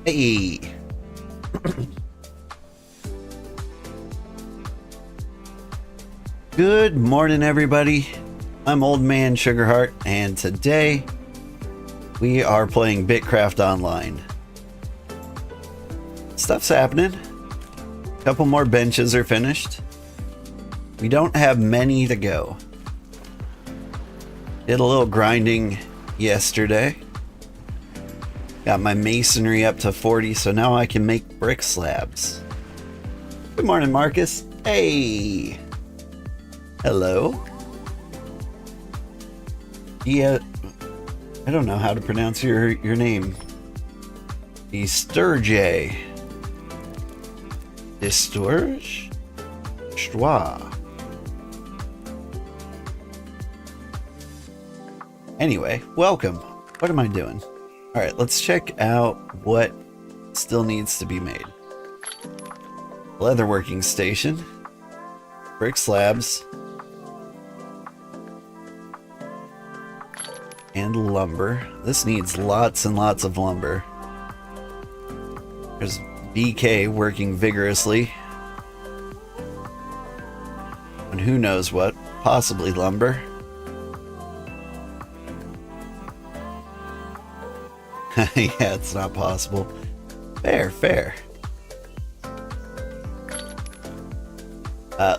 Hey! Good morning, everybody. I'm Old Man Sugarheart, and today we are playing BitCraft Online. Stuff's happening. A couple more benches are finished. We don't have many to go. Did a little grinding yesterday. Got my masonry up to 40, so now I can make brick slabs. Good morning, Marcus. Hey! Hello? Yeah, I don't know how to pronounce your name. Disturge. Disturge? Schwa. Anyway, welcome. What am I doing? Alright, let's check out what still needs to be made. Leatherworking station. Brick slabs. And lumber. This needs lots and lots of lumber. There's BK working vigorously. And who knows what. Possibly lumber. Yeah, it's not possible. Fair.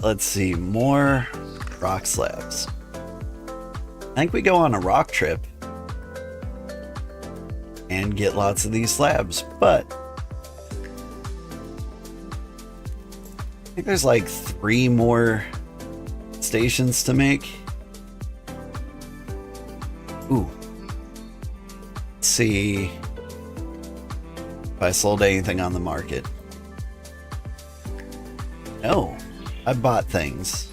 Let's see, more rock slabs. I think we go on a rock trip and get lots of these slabs, but I think there's like 3 more stations to make. Ooh. See if I sold anything on the market. No, I bought things.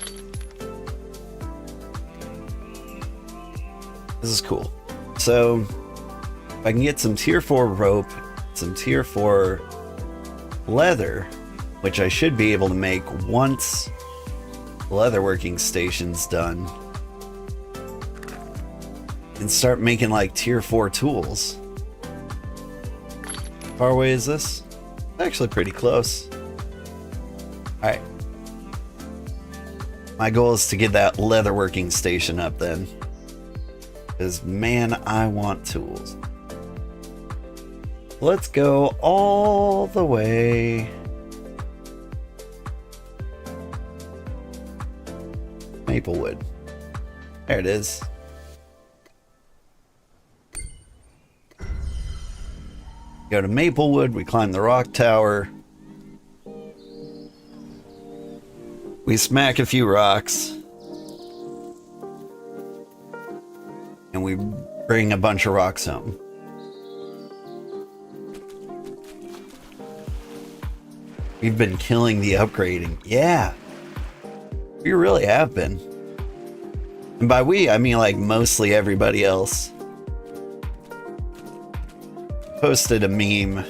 This is cool. So if I can get some tier 4 rope, some tier 4 leather, which I should be able to make once the leatherworking station's done, and start making like tier 4 tools. How far away is this? Actually pretty close. Alright. My goal is to get that leatherworking station up then. Because man, I want tools. Let's go all the way. Maplewood. There it is. Go to Maplewood, we climb the rock tower. We smack a few rocks. And we bring a bunch of rocks home. We've been killing the upgrading. Yeah. We really have been. And by we, I mean like mostly everybody else. Posted a meme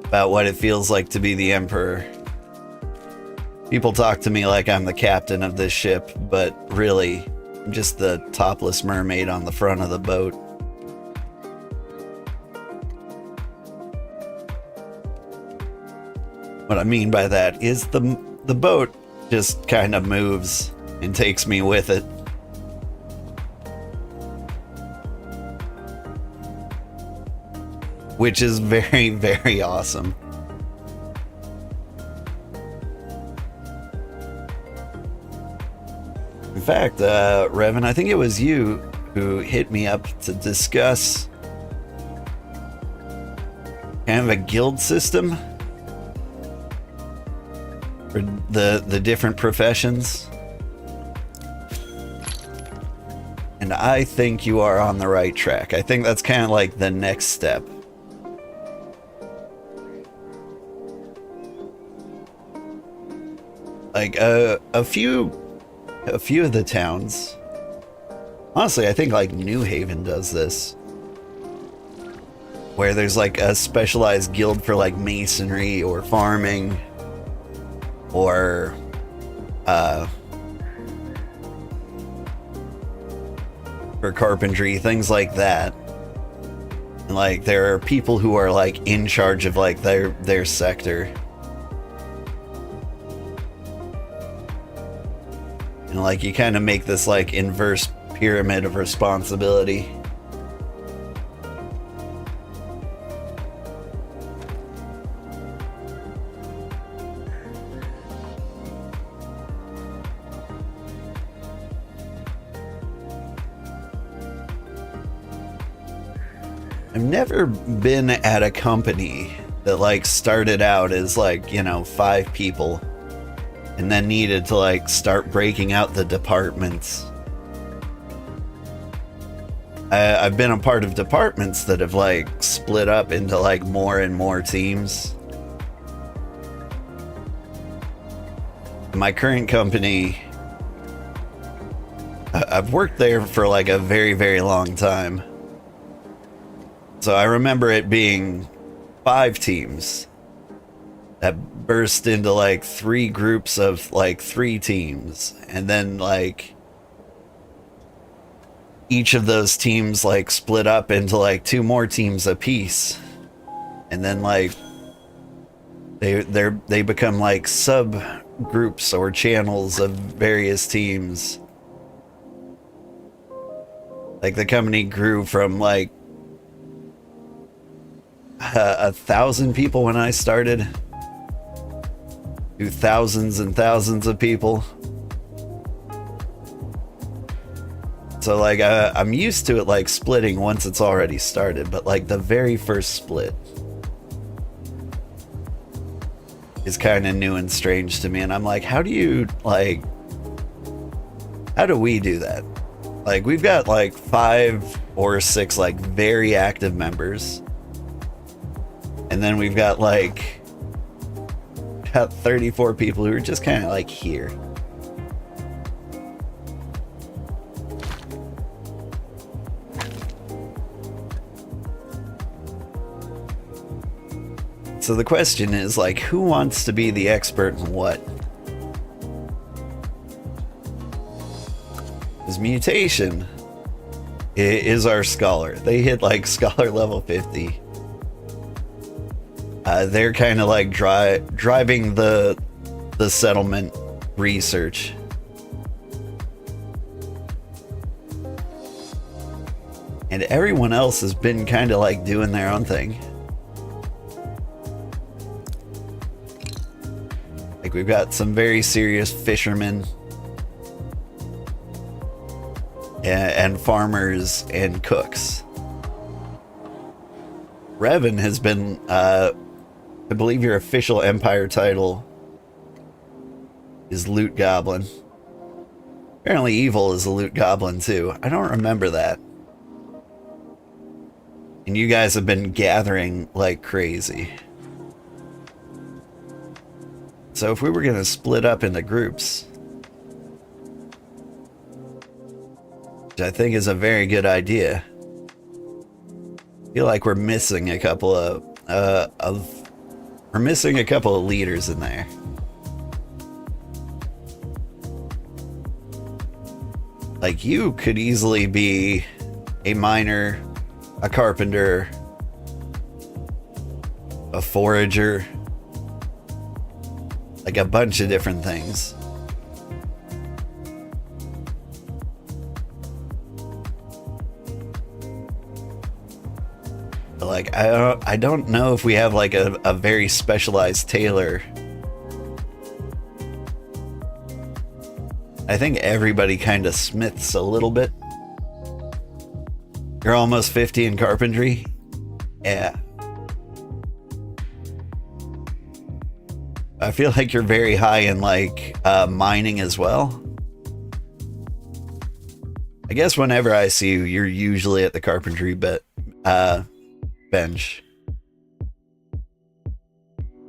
about what it feels like to be the Emperor. People talk to me like I'm the captain of this ship, but really, I'm just the topless mermaid on the front of the boat. What I mean by that is the boat just kind of moves and takes me with it. Which is very, very awesome. In fact, Revan, I think it was you who hit me up to discuss kind of a guild system for the different professions. And I think you are on the right track. I think that's kind of like the next step. Like a few of the towns, honestly, I think like New Haven does this, where there's like a specialized guild for like masonry or farming or for carpentry, things like that. And, like, there are people who are like in charge of like their sector. And like you kind of make this like inverse pyramid of responsibility. I've never been at a company that like started out as like, you know, 5 people and then needed to like start breaking out the departments. I've been a part of departments that have like split up into like more and more teams. My current company, I've worked there for like a very, very long time. So I remember it being 5 teams that burst into like 3 groups of like 3 teams. And then like each of those teams like split up into like 2 more teams apiece. And then like they become like subgroups or channels of various teams. Like the company grew from like 1,000 people when I started to thousands and thousands of people. So like I'm used to it like splitting once it's already started, but like the very first split is kind of new and strange to me, and I'm like, how do we do that? Like we've got like 5 or 6 like very active members. And then we've got like 34 people who are just kind of like here. So the question is like, who wants to be the expert in what? Because Mutation is our scholar. They hit like scholar level 50. They're kind of like driving the settlement research. And everyone else has been kind of like doing their own thing. Like we've got some very serious fishermen and farmers and cooks. Revan has been, I believe your official Empire title is Loot Goblin. Apparently Evil is a Loot Goblin too. I don't remember that. And you guys have been gathering like crazy. So if we were going to split up into groups, which I think is a very good idea, I feel like we're missing a couple of leaders in there. Like you could easily be a miner, a carpenter, a forager, like a bunch of different things. Like I don't know if we have like a very specialized tailor. I think everybody kind of smiths a little bit. You're almost 50 in carpentry? Yeah. I feel like you're very high in like mining as well. I guess whenever I see you, you're usually at the carpentry bench.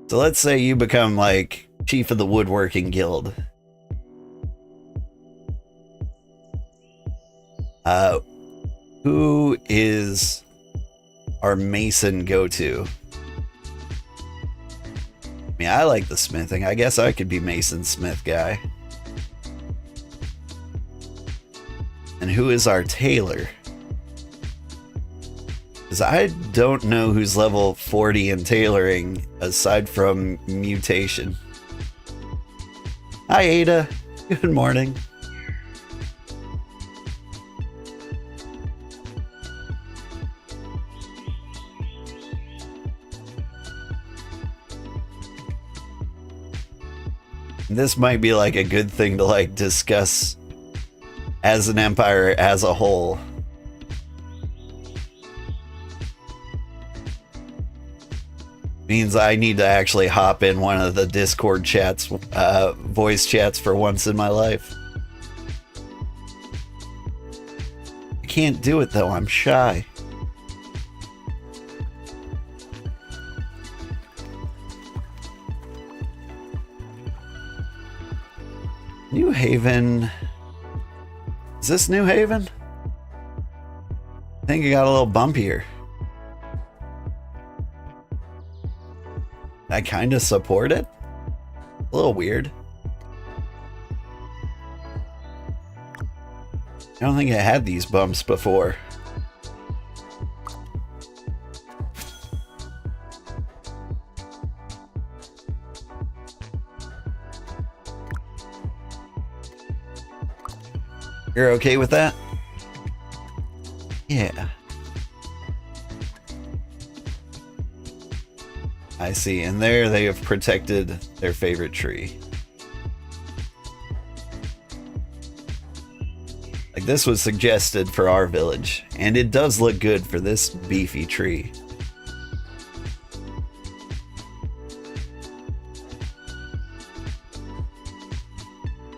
So let's say you become like chief of the woodworking guild. Who is our mason go-to? I mean, I like the smithing. I guess I could be mason smith guy. And who is our tailor? Because I don't know who's level 40 in tailoring aside from mutation. Hi, Ada. Good morning. This might be like a good thing to like discuss as an empire as a whole. Means I need to actually hop in one of the Discord chats, voice chats for once in my life. I can't do it though, I'm shy. New Haven. Is this New Haven? I think it got a little bumpier. I kind of support it. A little weird. I don't think I had these bumps before. You're okay with that? Yeah. I see, and there they have protected their favorite tree. Like this was suggested for our village, and it does look good for this beefy tree.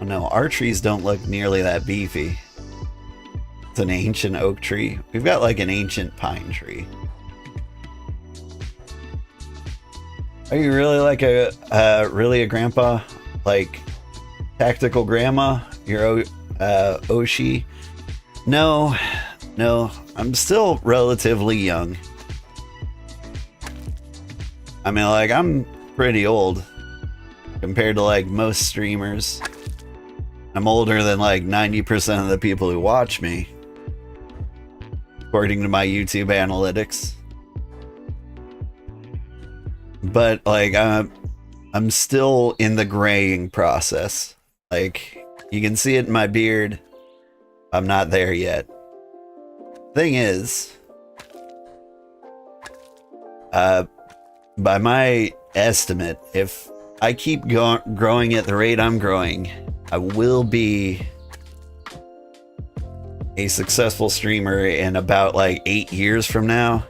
Oh no, our trees don't look nearly that beefy. It's an ancient oak tree. We've got like an ancient pine tree. Are you really like really a grandpa? Like tactical grandma? You're Oshi? No, I'm still relatively young. I mean, like, I'm pretty old compared to like most streamers. I'm older than like 90% of the people who watch me, according to my YouTube analytics. But like I'm still in the graying process. Like you can see it in my beard. I'm not there yet. Thing is, by my estimate, if I keep growing at the rate I'm growing, I will be a successful streamer in about like 8 years from now.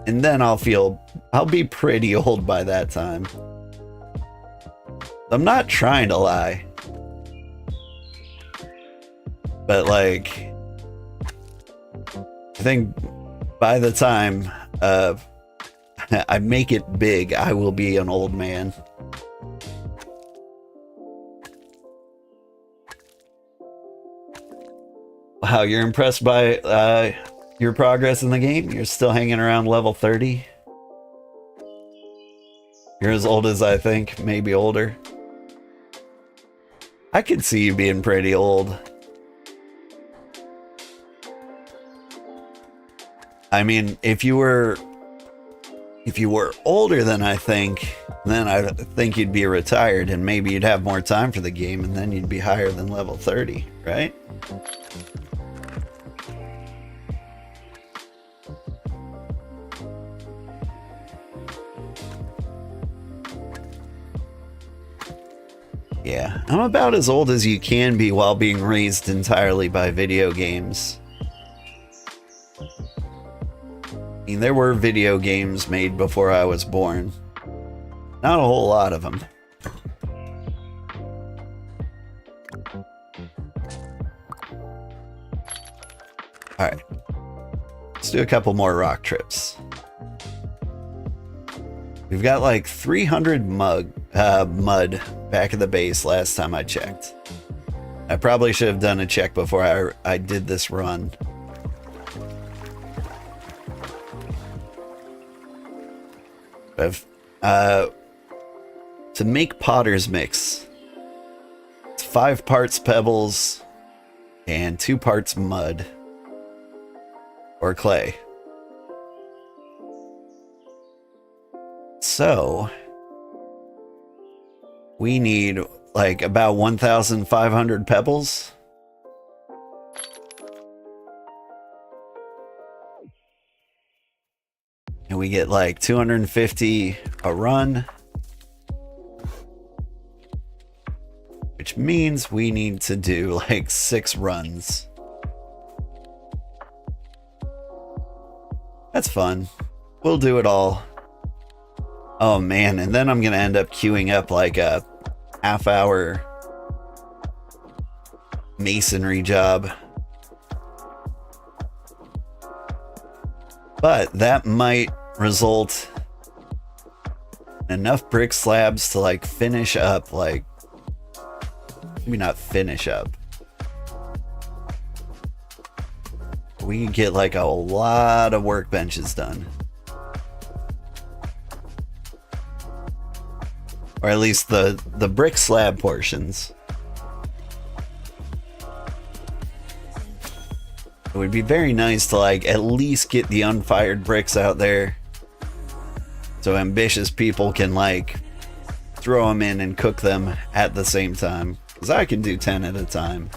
And then I'll be pretty old by that time. I'm not trying to lie. But like, I think by the time I make it big, I will be an old man. Wow, you're impressed by your progress in the game? You're still hanging around level 30? You're as old as I think, maybe older. I could see you being pretty old. I mean, if you were older than I think, then I think you'd be retired and maybe you'd have more time for the game and then you'd be higher than level 30, right? Yeah, I'm about as old as you can be while being raised entirely by video games. I mean, there were video games made before I was born. Not a whole lot of them. Alright. Let's do a couple more rock trips. We've got like 300 mud back at the base last time I checked. I probably should have done a check before I did this run. To make potter's mix, it's 5 parts pebbles and 2 parts mud or clay. So we need like about 1,500 pebbles. And we get like 250 a run. Which means we need to do like 6 runs. That's fun. We'll do it all. Oh man, and then I'm gonna end up queuing up like a half-hour masonry job. But that might result in enough brick slabs to like finish up, like, maybe not finish up. We can get like a lot of workbenches done. Or at least the brick slab portions. It would be very nice to like at least get the unfired bricks out there so ambitious people can like throw them in and cook them at the same time. Because I can do 10 at a time.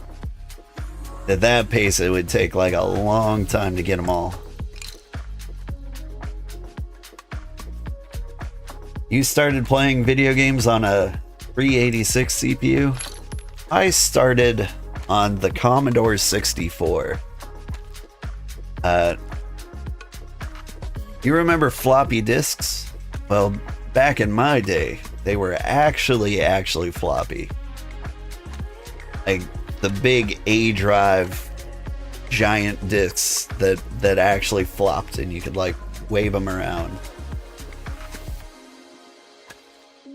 At that pace, it would take like a long time to get them all. You started playing video games on a 386 CPU? I started on the Commodore 64. You remember floppy disks? Well, back in my day, they were actually floppy. Like the big A drive giant discs that actually flopped and you could like wave them around.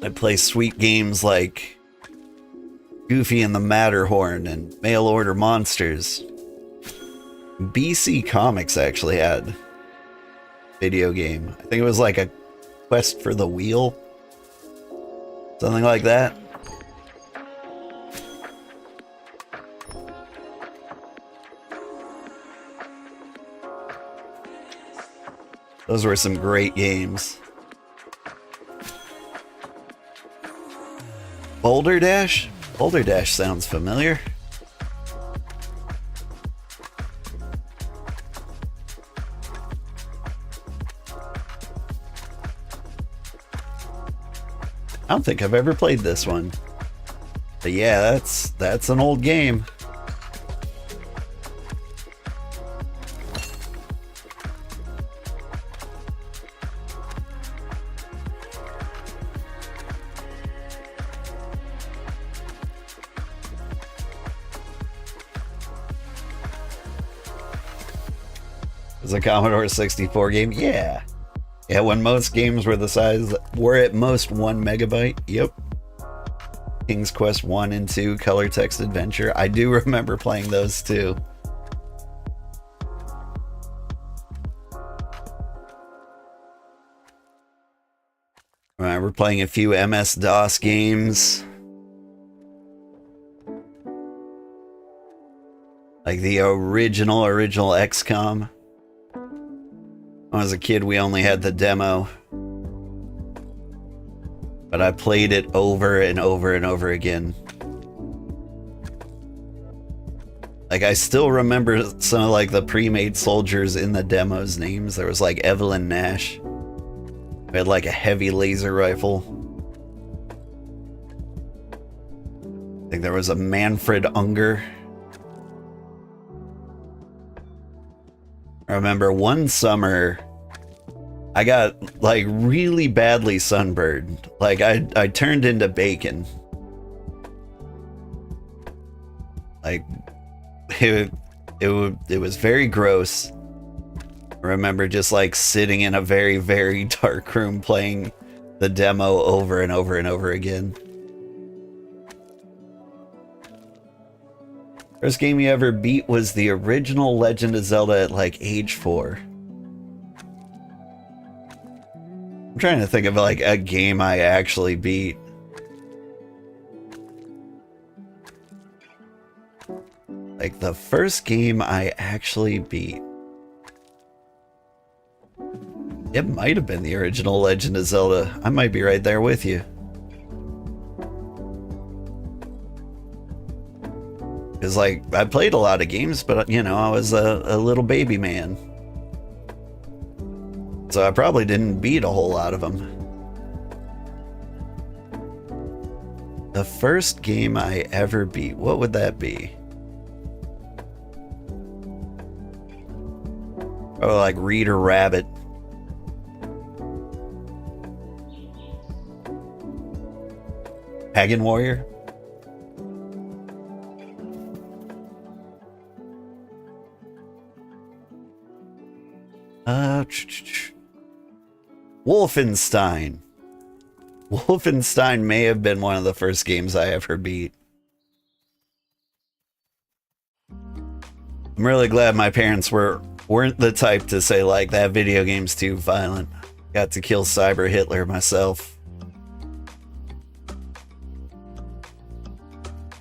I play sweet games like Goofy and the Matterhorn and Mail Order Monsters. BC Comics actually had a video game. I think it was like a Quest for the Wheel. Something like that. Those were some great games. Boulder Dash? Boulder Dash sounds familiar. I don't think I've ever played this one. But yeah, that's an old game. It's a Commodore 64 game? Yeah. Yeah, when most games were were at most 1 megabyte. Yep. King's Quest 1 and 2, Color Text Adventure. I do remember playing those too. I remember playing a few MS-DOS games. Like the original XCOM. When I was a kid, we only had the demo. But I played it over and over and over again. Like, I still remember some of, like, the pre-made soldiers in the demo's names. There was, like, Evelyn Nash. Who had, like, a heavy laser rifle. I think there was a Manfred Unger. I remember one summer, I got like really badly sunburned. Like I turned into bacon. Like it was very gross. I remember just like sitting in a very, very dark room playing the demo over and over and over again. First game you ever beat was the original Legend of Zelda at like age 4. I'm trying to think of like a game I actually beat. Like the first game I actually beat. It might have been the original Legend of Zelda. I might be right there with you. Because, like, I played a lot of games, but, you know, I was a little baby man. So I probably didn't beat a whole lot of them. The first game I ever beat, what would that be? Oh, like Reader Rabbit. Pagan Warrior? Wolfenstein. Wolfenstein may have been one of the first games I ever beat. I'm really glad my parents weren't the type to say, like, that video game's too violent. Got to kill Cyber Hitler myself.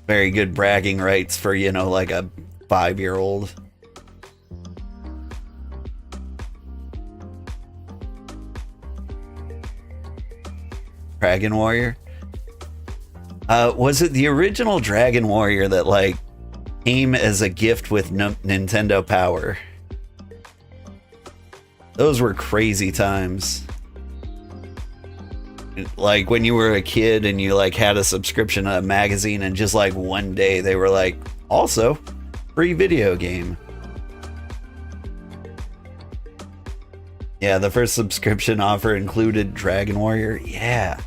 Very good bragging rights for, you know, like a 5-year-old. Dragon Warrior? Was it the original Dragon Warrior that, like, came as a gift with Nintendo Power? Those were crazy times. Like, when you were a kid and you, like, had a subscription to a magazine and just, like, one day they were like, also, free video game. Yeah, the first subscription offer included Dragon Warrior. Yeah.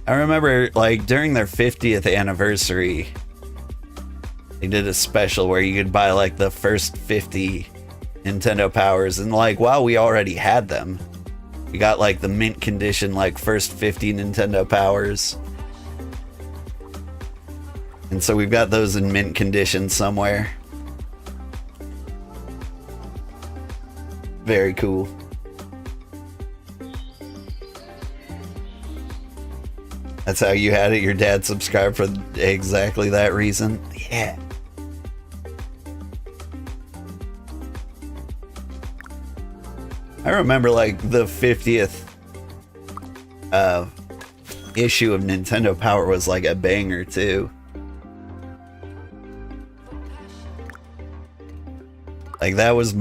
I remember, like, during their 50th anniversary, they did a special where you could buy, like, the first 50 Nintendo Powers, and, like, while we already had them, we got, like, the mint condition, like, first 50 Nintendo Powers. And so we've got those in mint condition somewhere. Very cool. That's how you had it? Your dad subscribed for exactly that reason? Yeah. I remember, like, the 50th issue of Nintendo Power was, like, a banger, too. Like, that was...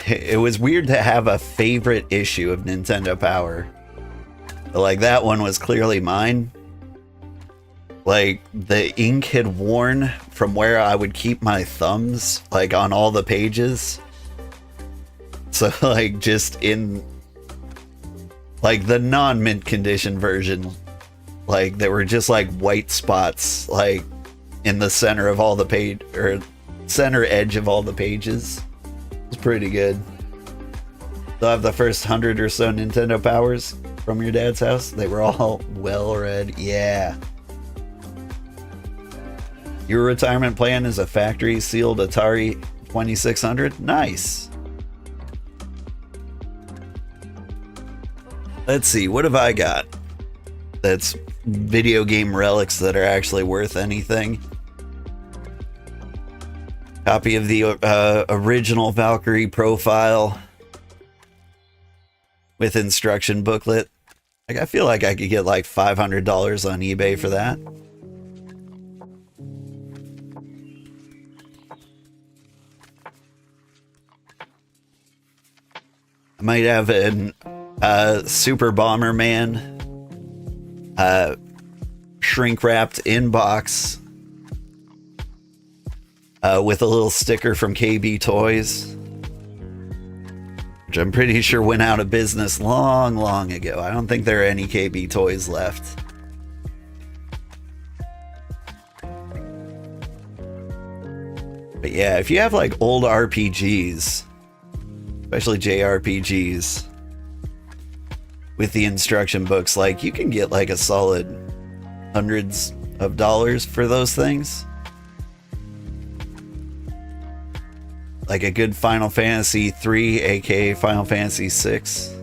It was weird to have a favorite issue of Nintendo Power. But, like, that one was clearly mine. Like, the ink had worn from where I would keep my thumbs, like, on all the pages. So, like, just in, like, the non-mint condition version, like, there were just, like, white spots, like, in the center of all the page, or center edge of all the pages. It's pretty good. They'll have the first 100 or so Nintendo Powers from your dad's house. They were all well read. Yeah. Your retirement plan is a factory sealed Atari 2600? Nice. Let's see, what have I got that's video game relics that are actually worth anything? Copy of the original Valkyrie profile with instruction booklet. Like, I feel like I could get like $500 on eBay for that. I might have an Super Bomberman shrink-wrapped inbox with a little sticker from KB Toys, which I'm pretty sure went out of business long, long ago. I don't think there are any KB Toys left. But yeah, if you have like old RPGs, especially JRPGs, with the instruction books, like, you can get like a solid hundreds of dollars for those things. Like a good Final Fantasy 3, aka Final Fantasy 6.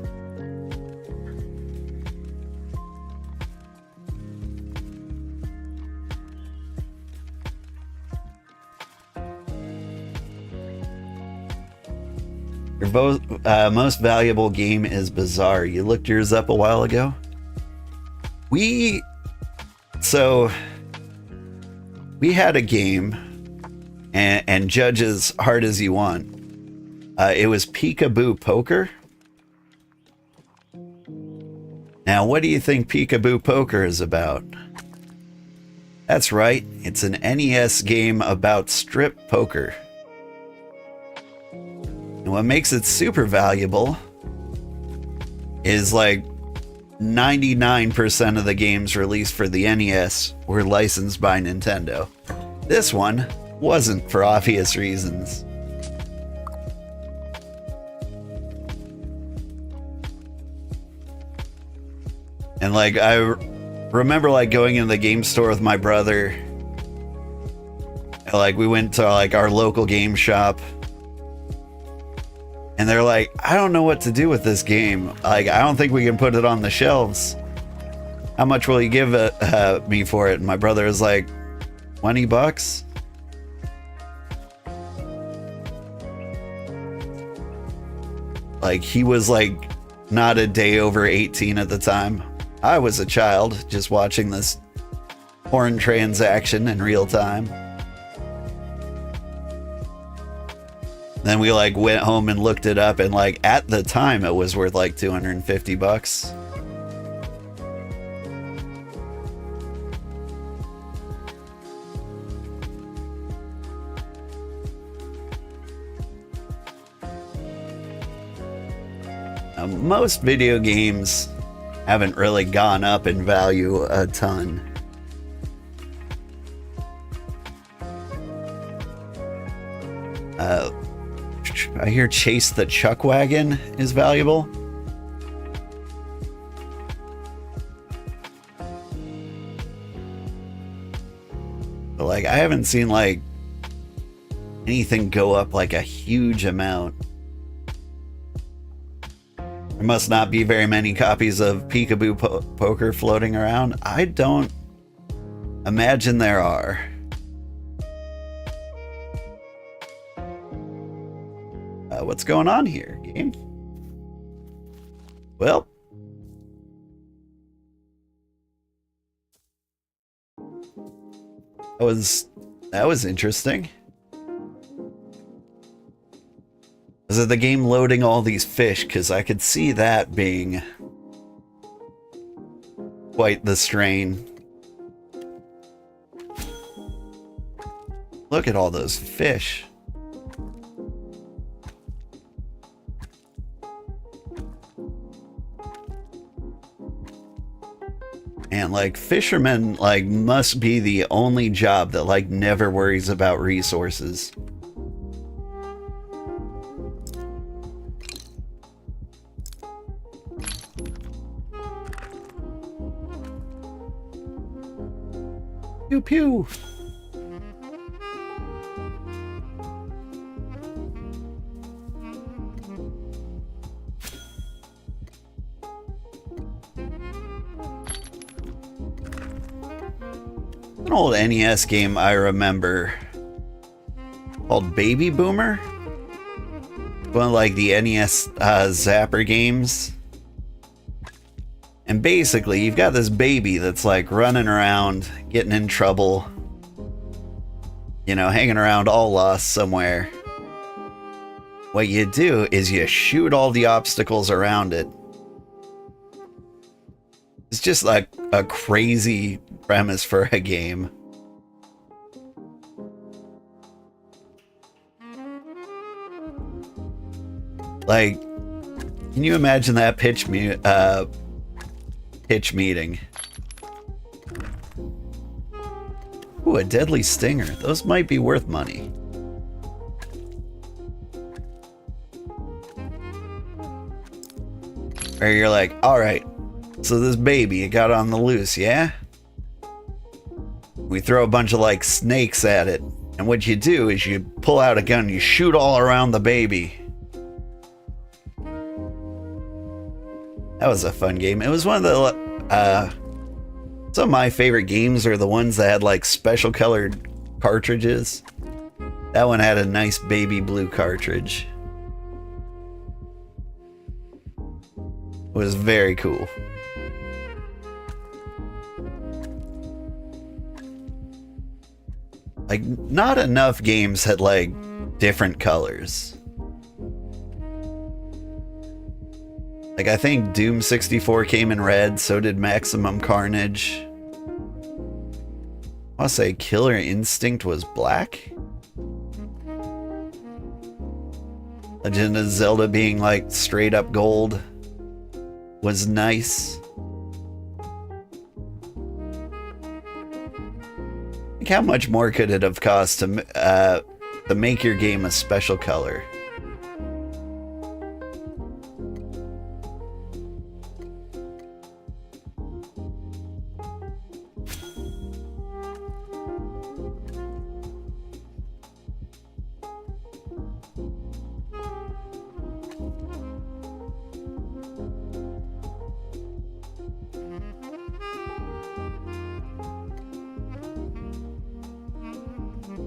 Your most valuable game is Bizarre. You looked yours up a while ago. We had a game, and judge as hard as you want. It was Peekaboo Poker. Now, what do you think Peekaboo Poker is about? That's right, it's an NES game about strip poker. And what makes it super valuable is like 99% of the games released for the NES were licensed by Nintendo. This one wasn't, for obvious reasons. And like, I remember like going into the game store with my brother. And, like, we went to like our local game shop. And they're like, I don't know what to do with this game. Like, I don't think we can put it on the shelves. How much will you give me for it? And my brother was like, $20? Like, he was like not a day over 18 at the time. I was a child just watching this porn transaction in real time. Then we like went home and looked it up, and like at the time it was worth like $250. Most video games haven't really gone up in value a ton. I hear Chase the Chuck Wagon is valuable. But like, I haven't seen like anything go up like a huge amount. There must not be very many copies of Peekaboo Poker floating around. I don't imagine there are. What's going on here, game? Well, that was interesting. Is it the game loading all these fish? Because I could see that being quite the strain. Look at all those fish. And like, fishermen like must be the only job that like never worries about resources. Pew pew. An old NES game I remember called Baby Boomer. One of like the NES Zapper games. And basically, you've got this baby that's like running around, getting in trouble, you know, hanging around all lost somewhere. What you do is you shoot all the obstacles around it. It's just like a crazy premise for a game. Like, can you imagine that pitch meeting? Ooh, a deadly stinger. Those might be worth money. Where you're like, alright, so this baby, it got on the loose, yeah? We throw a bunch of like snakes at it, and what you do is you pull out a gun, you shoot all around the baby. That was a fun game. It was one of the some of my favorite games are the ones that had like special colored cartridges. That one had a nice baby blue cartridge. was very cool. Like, not enough games had, like, different colors. Like, I think Doom 64 came in red, so did Maximum Carnage. I want to say Killer Instinct was black? Legend of Zelda being, like, straight up gold was nice. Like, how much more could it have cost to make your game a special color?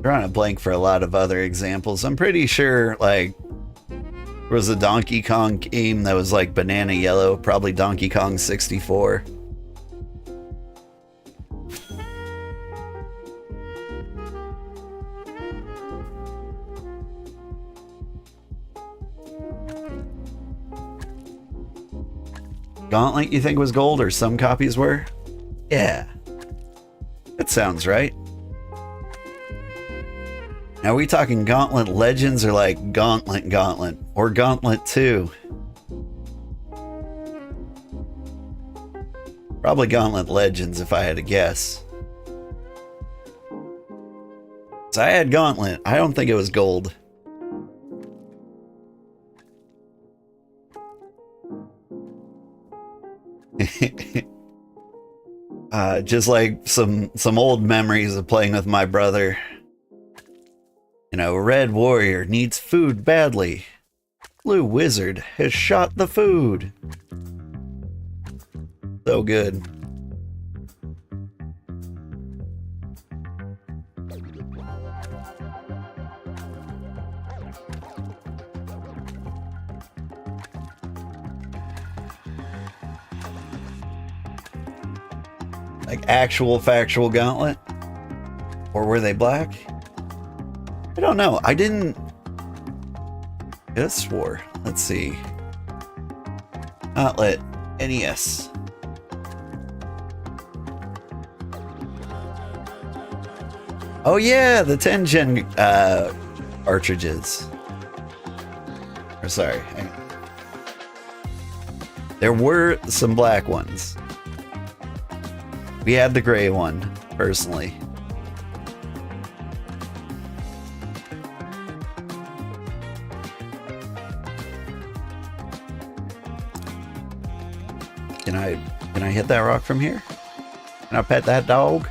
Drawing a blank for a lot of other examples. I'm pretty sure, like, there was a Donkey Kong game that was like banana yellow, probably Donkey Kong 64. Gauntlet, you think was gold, or some copies were? Yeah. That sounds right. Now, are we talking Gauntlet Legends or like Gauntlet, or Gauntlet 2? Probably Gauntlet Legends if I had to guess. So I had Gauntlet. I don't think it was gold. Just like some old memories of playing with my brother. You know, Red Warrior needs food badly. Blue Wizard has shot the food. So good. Like actual factual Gauntlet? Or were they black? I don't know. I didn't... I just swore. Let's see. Gauntlet. NES. Oh yeah, the 10 gen cartridges. Or sorry. Hang on. There were some black ones. We had the gray one, personally. Can I hit that rock from here? Can I pet that dog?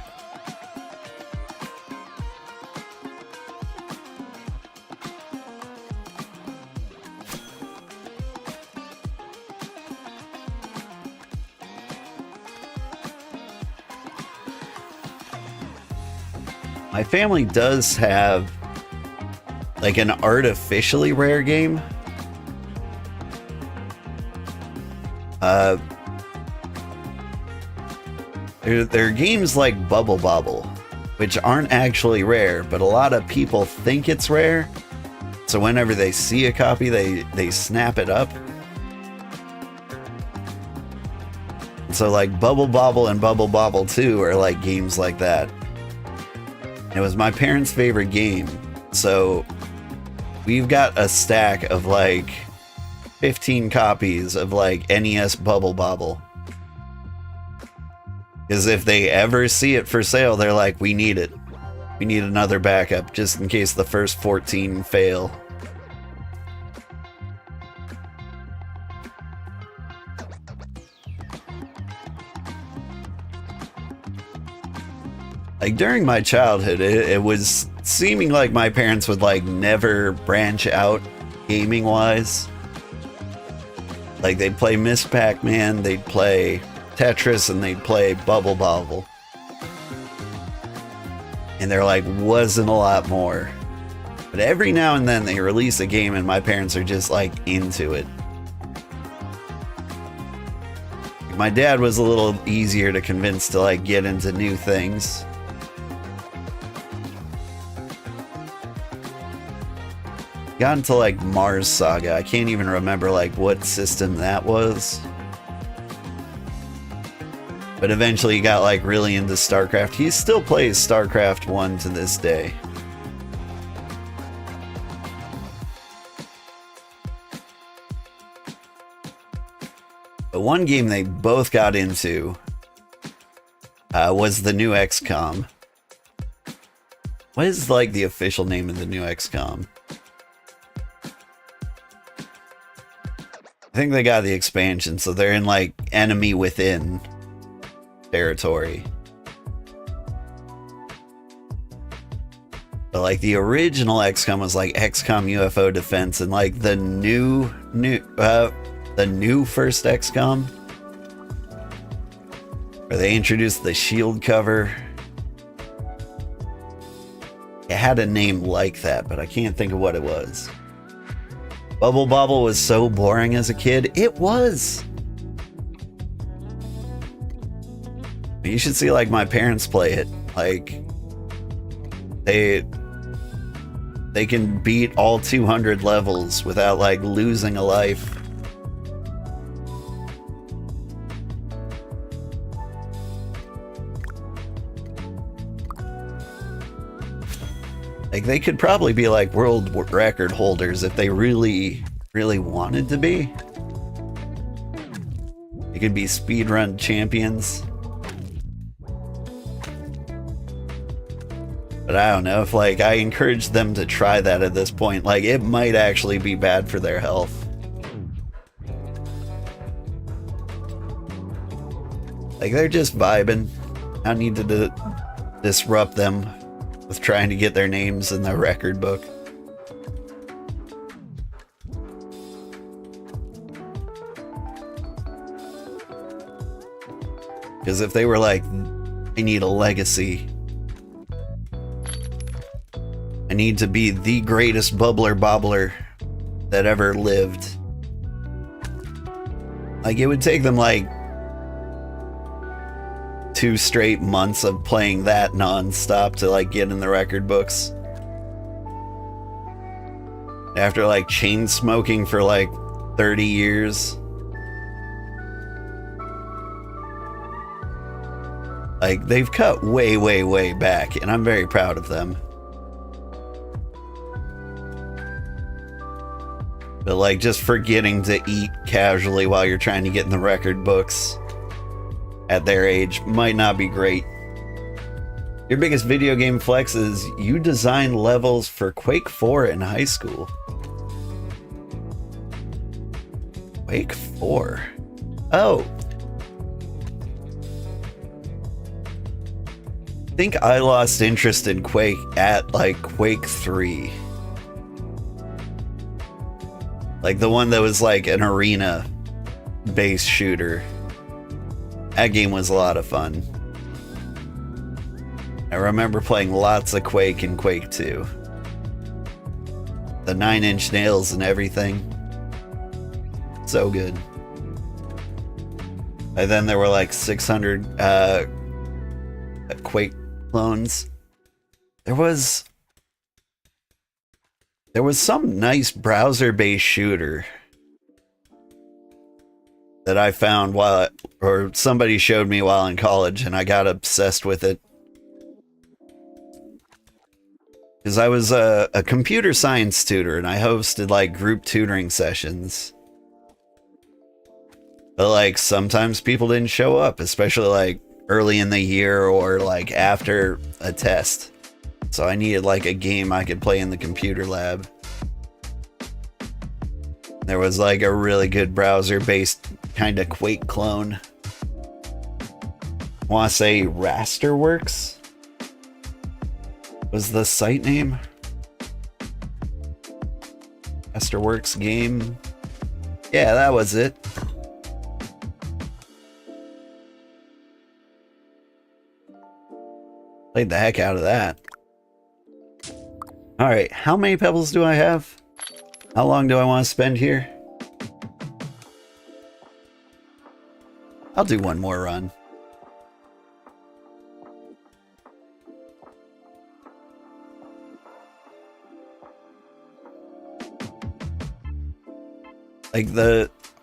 My family does have like an artificially rare game. There are games like Bubble Bobble, which aren't actually rare, but a lot of people think it's rare. So whenever they see a copy, they snap it up. So like Bubble Bobble and Bubble Bobble 2 are like games like that. It was my parents' favorite game, so we've got a stack of like 15 copies of like NES Bubble Bobble. Because if they ever see it for sale, they're like, we need it. We need another backup just in case the first 14 fail. Like during my childhood, it was seeming like my parents would like never branch out gaming wise. Like they'd play Miss Pac-Man, they'd play Tetris, and they'd play Bubble Bobble. And there like wasn't a lot more. But every now and then they release a game and my parents are just like into it. My dad was a little easier to convince to like get into new things. Got into like Mars Saga. I can't even remember like what system that was. But eventually he got like really into StarCraft. He still plays StarCraft 1 to this day. But one game they both got into was the new XCOM. What is like the official name of the new XCOM? I think they got the expansion, so they're in like enemy within territory. But like the original XCOM was like XCOM UFO Defense, and like the new first XCOM, where they introduced the shield cover. It had a name like that, but I can't think of what it was. Bubble Bobble was so boring as a kid. It was. You should see like my parents play it. Like they can beat all 200 levels without like losing a life. Like they could probably be like world record holders if they really wanted to be. They could be speedrun champions. But I don't know if like I encourage them to try that at this point. Like it might actually be bad for their health. Like they're just vibing. I need to disrupt them with trying to get their names in the record book. Because if they were like, I need a legacy. I need to be the greatest bubbler bobbler that ever lived. Like it would take them like 2 straight months of playing that non-stop to like get in the record books. After like chain smoking for like 30 years. Like they've cut way back, and I'm very proud of them. But like just forgetting to eat casually while you're trying to get in the record books at their age might not be great. Your biggest video game flex is you designed levels for Quake 4 in high school. Quake 4? Oh. I think I lost interest in Quake at like Quake 3. Like the one that was like an arena based shooter. That game was a lot of fun. I remember playing lots of Quake and Quake 2. The 9-inch nails and everything. So good. And then there were like 600 Quake clones. There was some nice browser-based shooter that I found or somebody showed me while in college, and I got obsessed with it. Because I was a computer science tutor, and I hosted like group tutoring sessions. But like sometimes people didn't show up, especially like early in the year or like after a test. So I needed like a game I could play in the computer lab. There was like a really good browser-based kind of Quake clone. I want to say Rasterworks was the site name. Rasterworks game. Yeah, that was it. Played the heck out of that. Alright, how many pebbles do I have? How long do I want to spend here? I'll do one more run. Like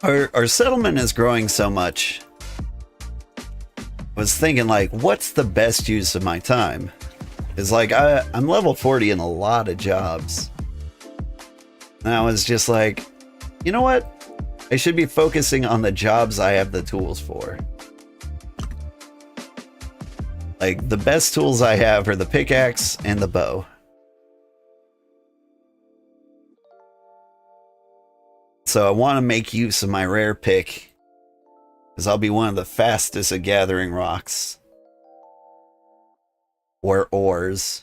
our settlement is growing so much. I was thinking like, what's the best use of my time? It's like I'm level 40 in a lot of jobs. And I was just like, you know what? I should be focusing on the jobs I have the tools for. Like, the best tools I have are the pickaxe and the bow. So I want to make use of my rare pick, because I'll be one of the fastest at gathering rocks. Or ores.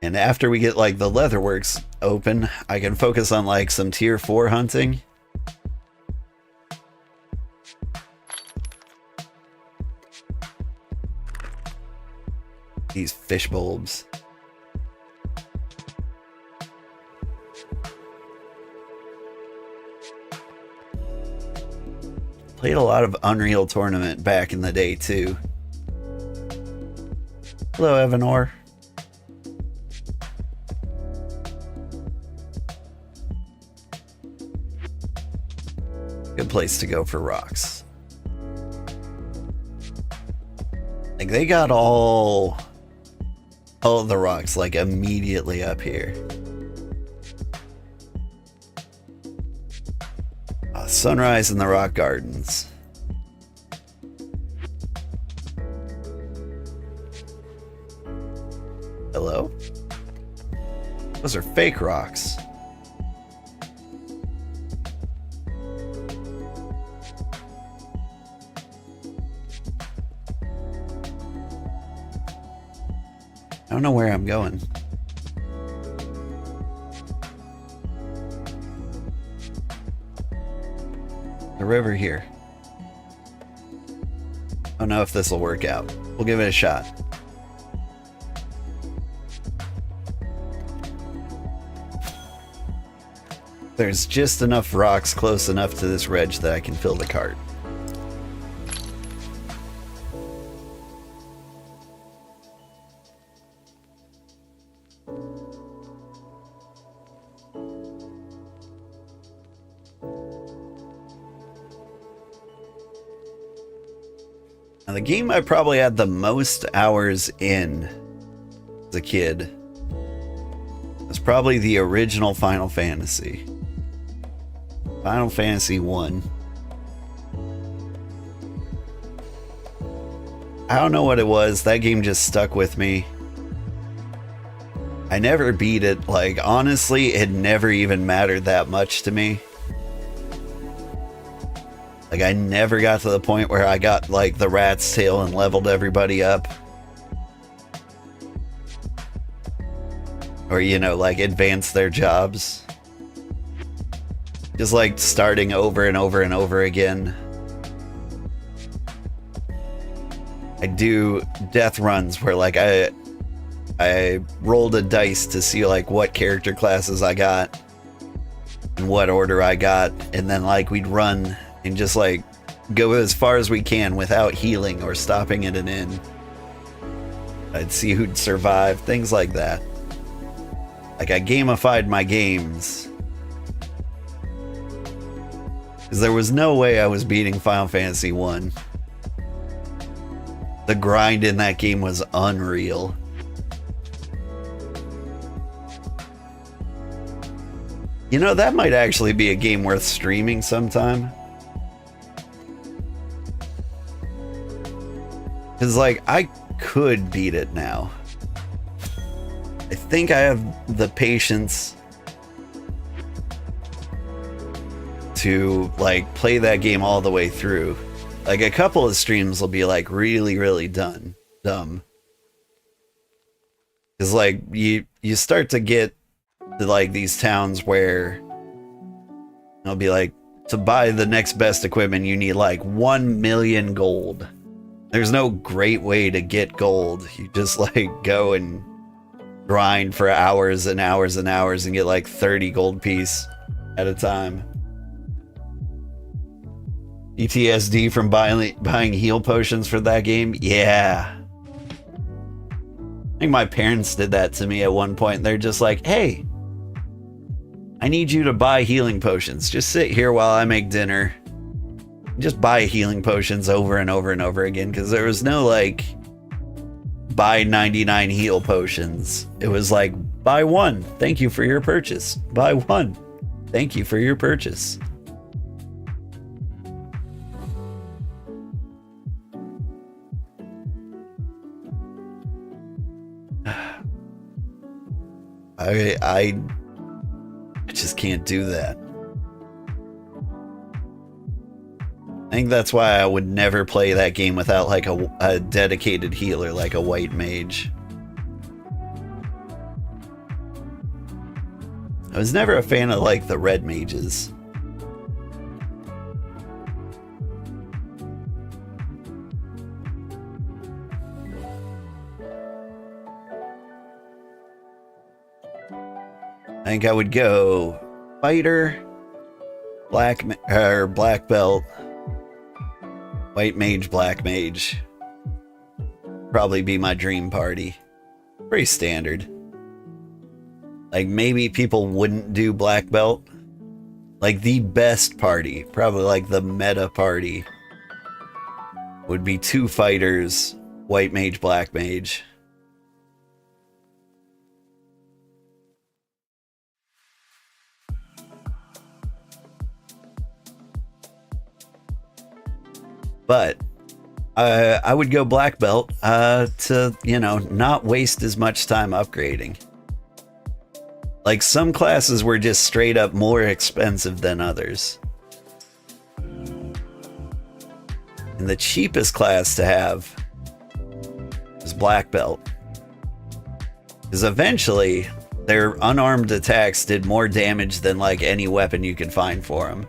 And after we get like the leatherworks open, I can focus on like some tier 4 hunting. These fish bulbs. Played a lot of Unreal Tournament back in the day too. Hello, Evanor. Good place to go for rocks. Like they got all of the rocks like immediately up here. Sunrise in the rock gardens. Hello? Those are fake rocks. I don't know where I'm going. The river here. I don't know if this will work out. We'll give it a shot. There's just enough rocks close enough to this ledge that I can fill the cart. Now, the game I probably had the most hours in as a kid was probably the original Final Fantasy. Final Fantasy 1. I don't know what it was. That game just stuck with me. I never beat it. Like, honestly, it never even mattered that much to me. Like, I never got to the point where I got, like, the rat's tail and leveled everybody up. Or, you know, like, advance their jobs. Just, like, starting over and over and over again. I do death runs where, like, I rolled a dice to see, like, what character classes I got. In what order I got. And then, like, we'd run and just like go as far as we can without healing or stopping at an inn. I'd see who'd survive, things like that. Like I gamified my games. Because there was no way I was beating Final Fantasy 1. The grind in that game was unreal. You know, that might actually be a game worth streaming sometime. Because, like, I could beat it now. I think I have the patience to, like, play that game all the way through. Like, a couple of streams will be, like, really, really dumb. Because, like, you start to get to, like, these towns where it'll be, like, to buy the next best equipment, you need, like, 1 million gold. There's no great way to get gold. You just like go and grind for hours and hours and hours and get like 30 gold piece at a time. PTSD from buying heal potions for that game? Yeah. I think my parents did that to me at one point. They're just like, hey, I need you to buy healing potions. Just sit here while I make dinner. Just buy healing potions over and over and over again, because there was no like buy 99 heal potions. It was like, buy one, thank you for your purchase. Buy one, thank you for your purchase. I just can't do that. I think that's why I would never play that game without like a dedicated healer, like a white mage. I was never a fan of like the red mages. I think I would go fighter, black belt, white mage, black mage. Probably be my dream party. Pretty standard. Like maybe people wouldn't do black belt. Like the best party, probably like the meta party, would be 2 fighters, white mage, black mage. But I would go black belt to, you know, not waste as much time upgrading. Like some classes were just straight up more expensive than others. And the cheapest class to have is black belt. Because eventually their unarmed attacks did more damage than like any weapon you could find for them.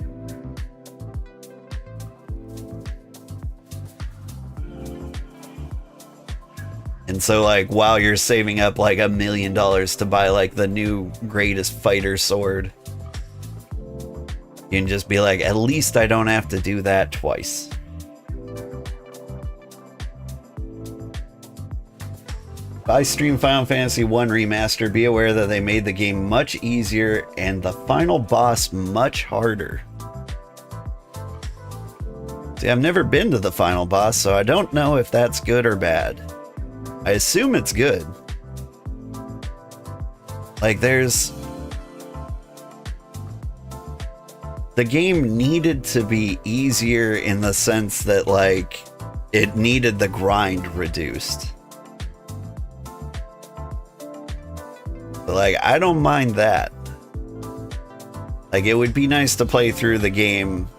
And so like while you're saving up like $1 million to buy like the new greatest fighter sword, you can just be like, at least I don't have to do that twice. If I stream Final Fantasy 1 Remastered, be aware that they made the game much easier and the final boss much harder. See, I've never been to the final boss, so I don't know if that's good or bad. I assume it's good. Like the game needed to be easier in the sense that like it needed the grind reduced. But like I don't mind that. Like it would be nice to play through the game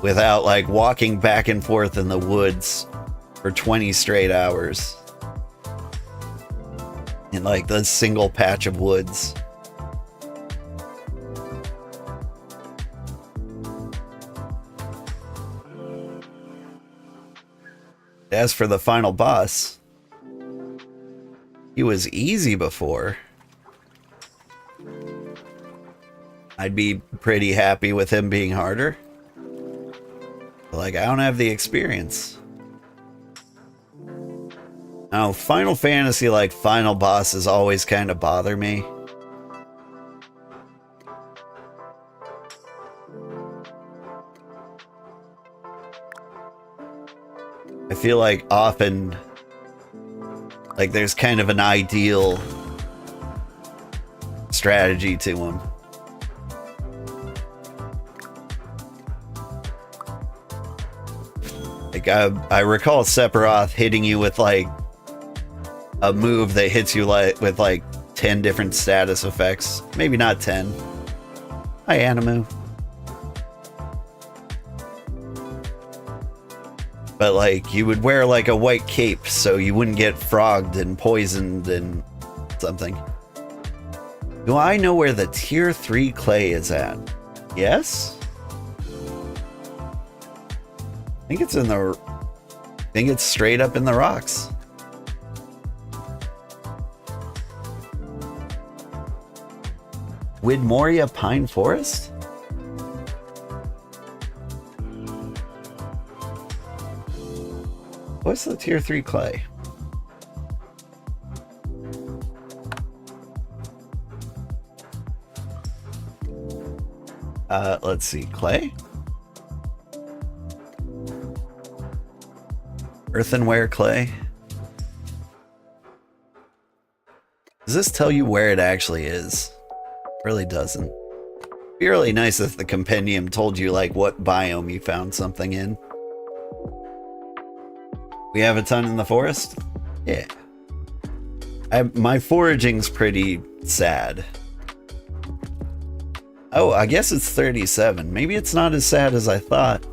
without like walking back and forth in the woods for 20 straight hours in like the single patch of woods. As for the final boss, he was easy before. I'd be pretty happy with him being harder. But like I don't have the experience. Now, Final Fantasy, like, final bosses always kind of bother me. I feel like often, like, there's kind of an ideal strategy to them. Like, I recall Sephiroth hitting you with, like, a move that hits you like with like 10 different status effects. Maybe not 10. Hi, Animu. But like you would wear like a white cape so you wouldn't get frogged and poisoned and something. Do I know where the tier 3 clay is at? Yes? I think it's straight up in the rocks. Widmoria Pine Forest? What's the tier 3 clay? Let's see, clay? Earthenware clay? Does this tell you where it actually is? It really doesn't. It'd be really nice if the compendium told you like what biome you found something in. We have a ton in the forest? Yeah. My foraging's pretty sad. Oh, I guess it's 37. Maybe it's not as sad as I thought.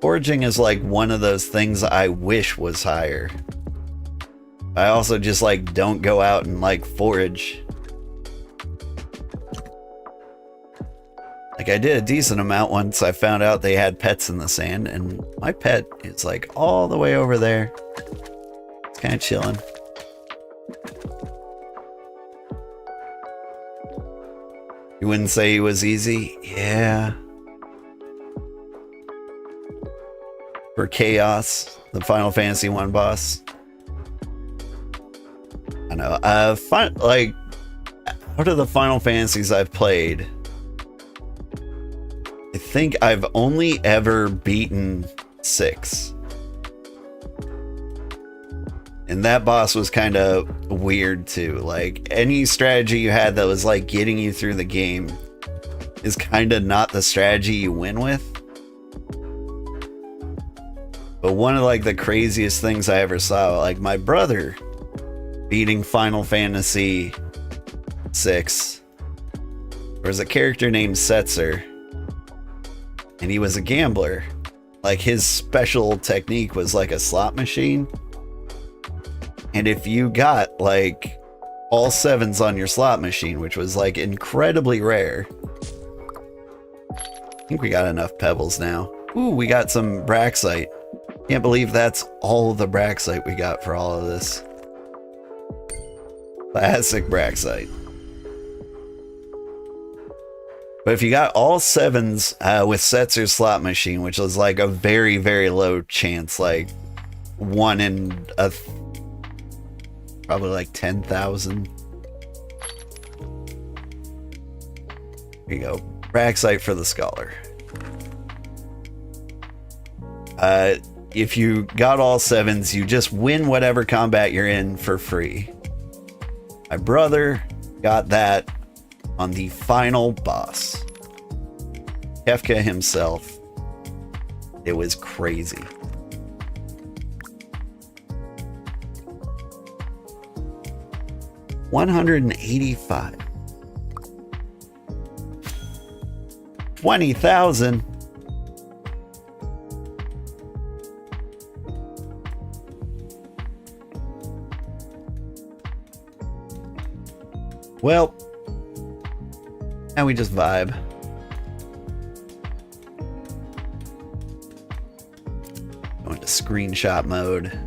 Foraging is like one of those things I wish was higher. I also just like don't go out and like forage. Like I did a decent amount once I found out they had pets in the sand, and my pet is like all the way over there. It's kind of chilling. You wouldn't say he was easy? Yeah. For Chaos, the Final Fantasy 1 boss. I know. Like, out of the Final Fantasies I've played, I think I've only ever beaten 6. And that boss was kind of weird too. Like, any strategy you had that was like getting you through the game is kind of not the strategy you win with. But one of like the craziest things I ever saw, like my brother beating Final Fantasy 6. There was a character named Setzer, and he was a gambler. Like, his special technique was like a slot machine. And if you got like all 7s on your slot machine, which was like incredibly rare. I think we got enough pebbles now. Ooh, we got some Braxite. Can't believe that's all the Braxite we got for all of this. Classic Braxite. But if you got all 7s with Setzer's slot machine, which was like a very, very low chance, like 1 in a probably like 10,000. Here you go. Braxite for the scholar. If you got all 7s, you just win whatever combat you're in for free. My brother got that on the final boss. Kefka himself. It was crazy. $185. 20,000. Well, now we just vibe. Go into screenshot mode.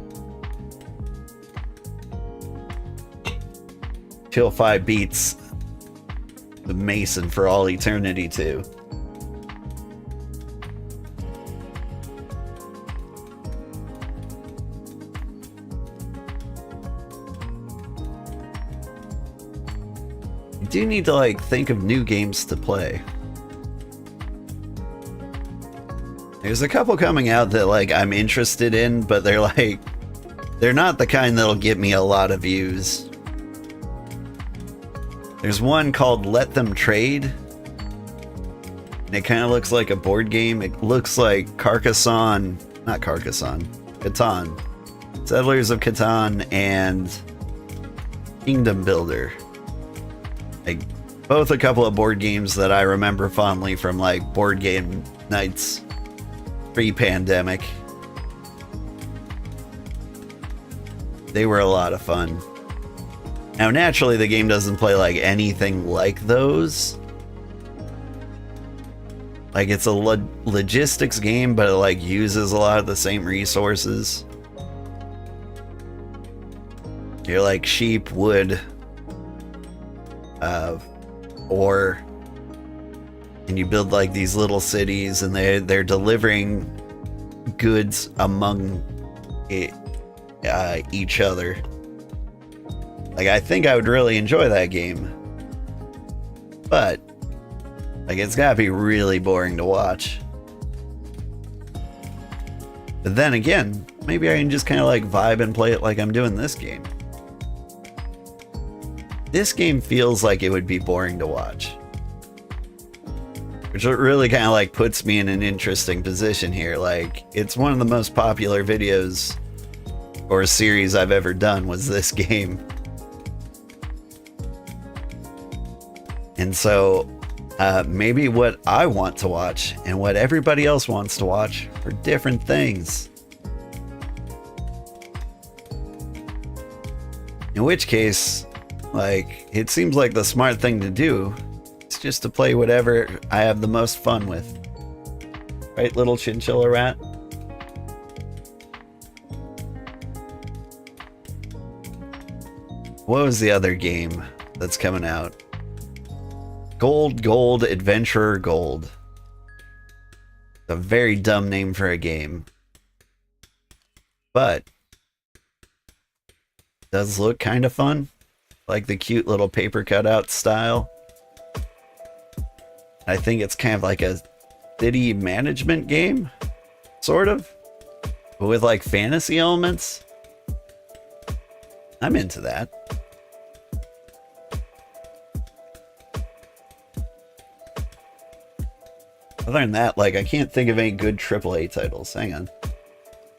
Chill-Fi beats the Mason for all eternity too. You do need to like think of new games to play. There's a couple coming out that like I'm interested in, but they're not the kind that'll get me a lot of views. There's one called Let Them Trade. And it kind of looks like a board game. It looks like Catan. Settlers of Catan and Kingdom Builder. Like, both a couple of board games that I remember fondly from like board game nights pre-pandemic. They were a lot of fun. Now, naturally, the game doesn't play like anything like those. Like, it's a logistics game, but it like uses a lot of the same resources. You're like sheep, wood, ore, and you build like these little cities, and they're delivering goods among each other. Like, I think I would really enjoy that game, but like, it's gotta be really boring to watch. But then again, maybe I can just kind of like vibe and play it like I'm doing this game. This game feels like it would be boring to watch, which really kind of like puts me in an interesting position here. Like, it's one of the most popular videos or series I've ever done was this game. And so maybe what I want to watch and what everybody else wants to watch are different things. In which case, like, it seems like the smart thing to do is just to play whatever I have the most fun with. Right, little chinchilla rat? What was the other game that's coming out? Gold, Adventurer Gold. A very dumb name for a game. But does look kind of fun. Like the cute little paper cutout style. I think it's kind of like a city management game, sort of, but with like fantasy elements. I'm into that. Other than that, like, I can't think of any good AAA titles. Hang on.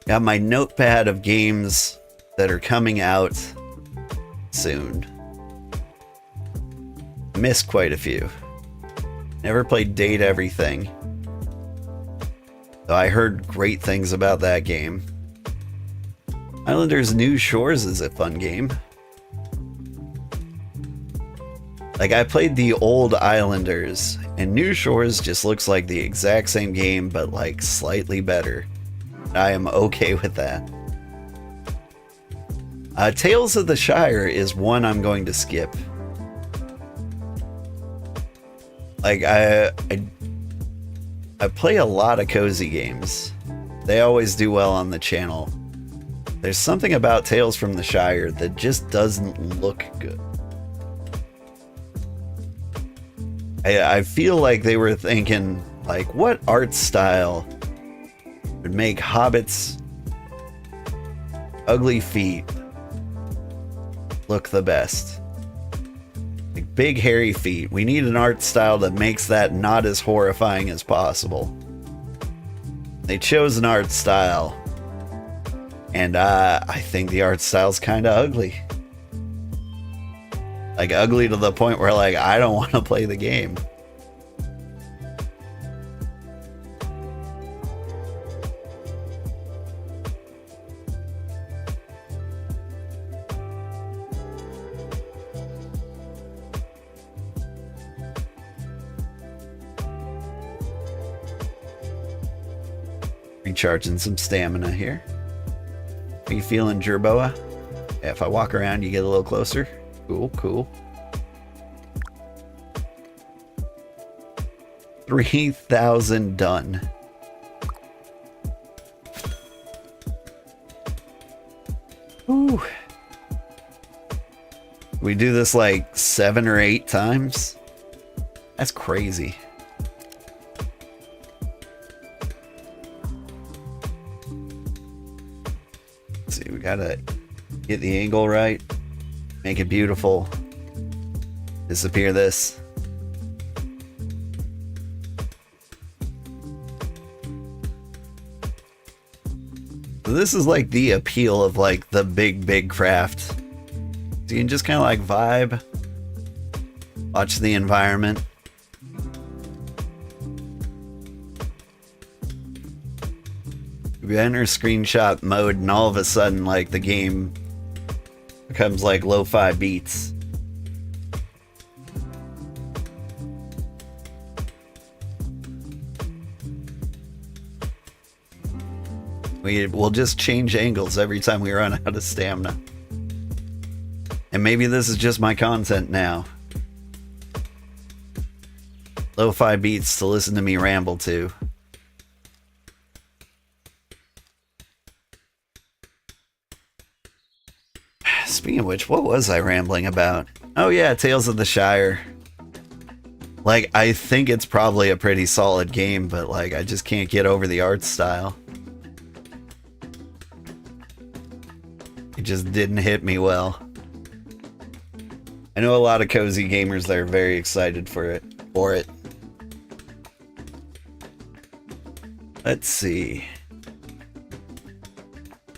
Got my notepad of games that are coming out soon. Missed quite a few. Never played Date Everything, though I heard great things about that game. Islanders New Shores is a fun game. Like, I played the old Islanders, and New Shores just looks like the exact same game, but like slightly better. I am okay with that. Tales of the Shire is one I'm going to skip. Like, I play a lot of cozy games. They always do well on the channel. There's something about Tales from the Shire that just doesn't look good. I feel like they were thinking, like, what art style would make hobbits' ugly feet look the best? Like, big hairy feet. We need an art style that makes that not as horrifying as possible. They chose an art style, and I think the art style's kind of ugly. Like, ugly to the point where, like, I don't want to play the game. Recharging some stamina here. Are you feeling Jerboa? Yeah, if I walk around, you get a little closer. Cool, cool. 3,000 done. Ooh. We do this like 7 or 8 times. That's crazy. Let's see, we gotta get the angle right. Make it beautiful. Disappear this. So this is like the appeal of like the big craft. So you can just kind of like vibe, watch the environment. You enter screenshot mode and all of a sudden like the game becomes like lo-fi beats. We'll just change angles every time we run out of stamina. And maybe this is just my content now. Lo-fi beats to listen to me ramble to. Speaking of which, what was I rambling about? Oh yeah, Tales of the Shire. Like, I think it's probably a pretty solid game, but like, I just can't get over the art style. It just didn't hit me well. I know a lot of cozy gamers that are very excited for it. Let's see.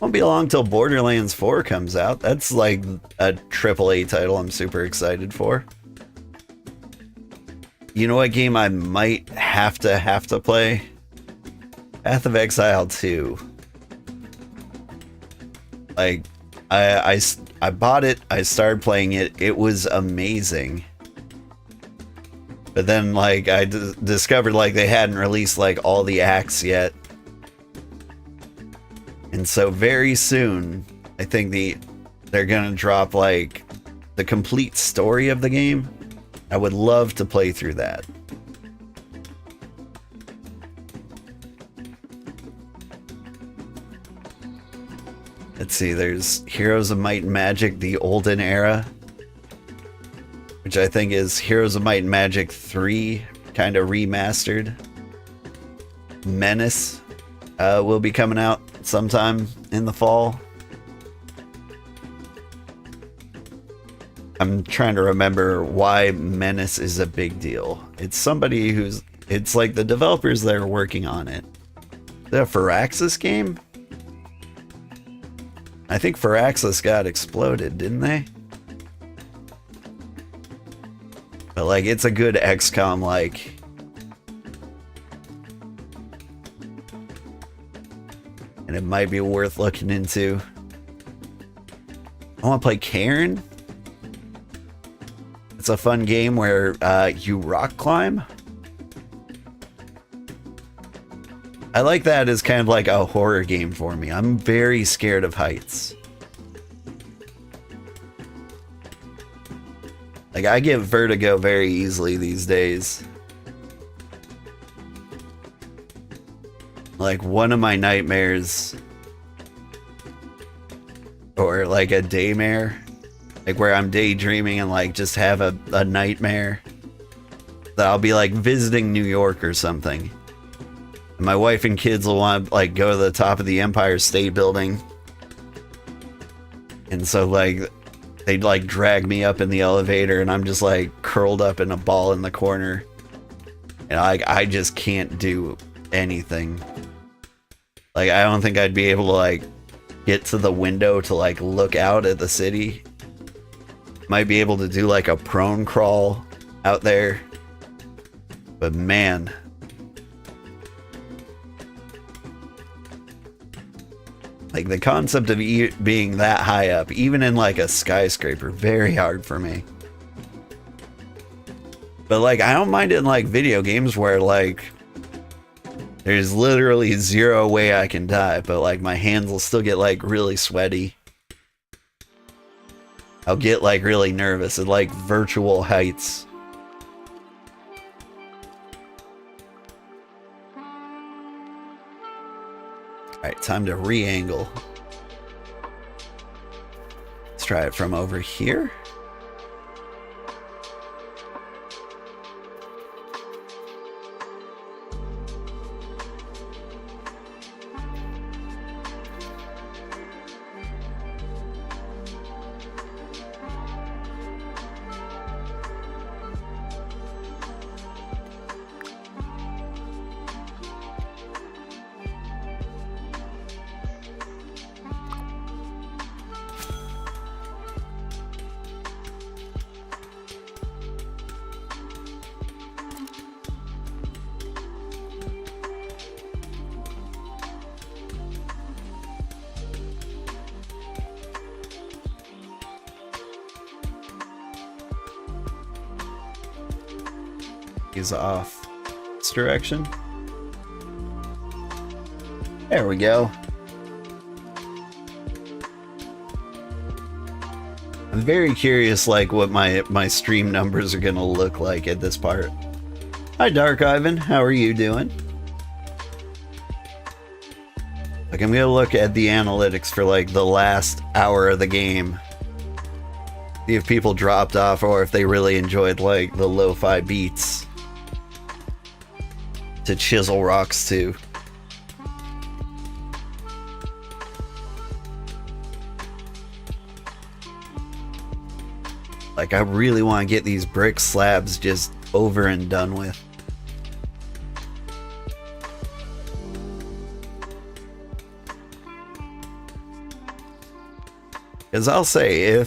Won't be long till Borderlands 4 comes out. That's like a AAA title I'm super excited for. You know what game I might have to play? Path of Exile 2. Like, I bought it, I started playing it, it was amazing. But then, like, I discovered, like, they hadn't released, like, all the acts yet. And so very soon, I think they're gonna drop, like, the complete story of the game. I would love to play through that. Let's see, there's Heroes of Might and Magic, the Olden Era, which I think is Heroes of Might and Magic 3, kind of remastered. Menace will be coming out sometime in the fall. I'm trying to remember why Menace is a big deal. It's somebody who's... It's like the developers that are working on it. The Firaxis game? I think Firaxis got exploded, didn't they? But like, it's a good XCOM like. And it might be worth looking into. I want to play Cairn. It's a fun game where you rock climb. I like that as kind of like a horror game for me. I'm very scared of heights. Like, I get vertigo very easily these days. Like, one of my nightmares, or like a daymare, like where I'm daydreaming and like just have a nightmare that I'll be like visiting New York or something. And my wife and kids will want to like go to the top of the Empire State Building. And so like they'd like drag me up in the elevator and I'm just like curled up in a ball in the corner. And I just can't do anything. Like, I don't think I'd be able to like get to the window to like look out at the city. Might be able to do like a prone crawl out there. But man, like the concept of being that high up, even in like a skyscraper, very hard for me. But like, I don't mind it in like video games where like there's literally zero way I can die, but like my hands will still get like really sweaty. I'll get like really nervous at like virtual heights. Alright, time to re-angle. Let's try it from over here. Is off this direction. There we go. I'm very curious like what my stream numbers are gonna look like at this part. Hi, Dark Ivan. How are you doing? Like, I'm gonna look at the analytics for like the last hour of the game. See if people dropped off or if they really enjoyed like the lo-fi beats to chisel rocks to. Like, I really want to get these brick slabs just over and done with. Because I'll say,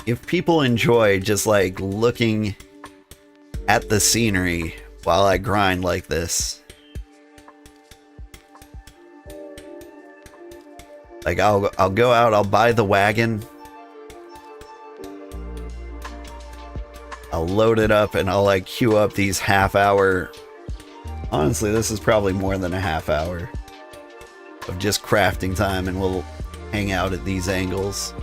if people enjoy just like looking at the scenery while I grind like this, like I'll go out, I'll buy the wagon, I'll load it up, and I'll like queue up these half-hour. Honestly, this is probably more than a half hour of just crafting time, and we'll hang out at these angles.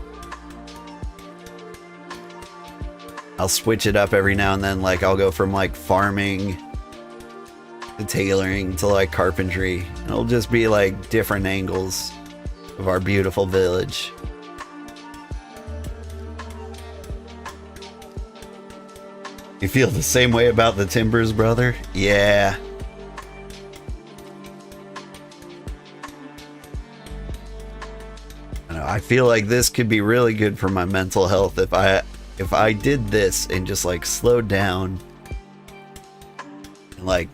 I'll switch it up every now and then, like I'll go from like farming to tailoring to like carpentry. It'll just be like different angles of our beautiful village. You feel the same way about the timbers, brother? Yeah. I feel like this could be really good for my mental health if I did this and just like slowed down and like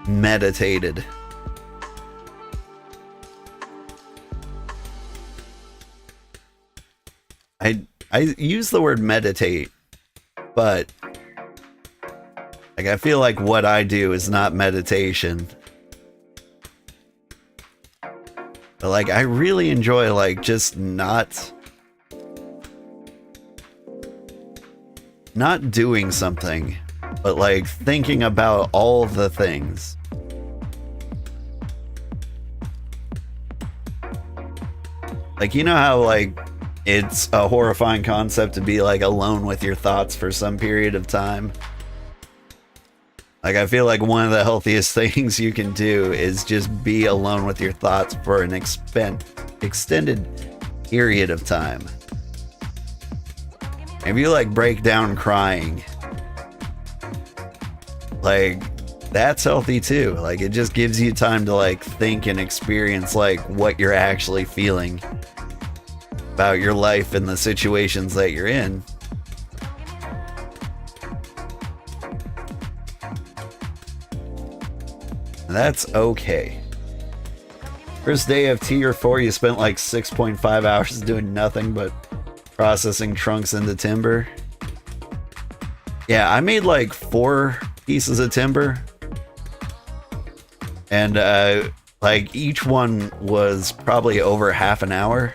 meditated. I use the word meditate, but like I feel like what I do is not meditation. But like I really enjoy like just not doing something, but like thinking about all the things. Like, you know how like it's a horrifying concept to be like alone with your thoughts for some period of time? Like, I feel like one of the healthiest things you can do is just be alone with your thoughts for an extended period of time. If you like break down crying, like that's healthy too. Like, it just gives you time to like think and experience like what you're actually feeling about your life and the situations that you're in. That's okay. First day of tier 4, you spent like 6.5 hours doing nothing but processing trunks into timber. Yeah, I made like 4 pieces of timber. And like each one was probably over half an hour.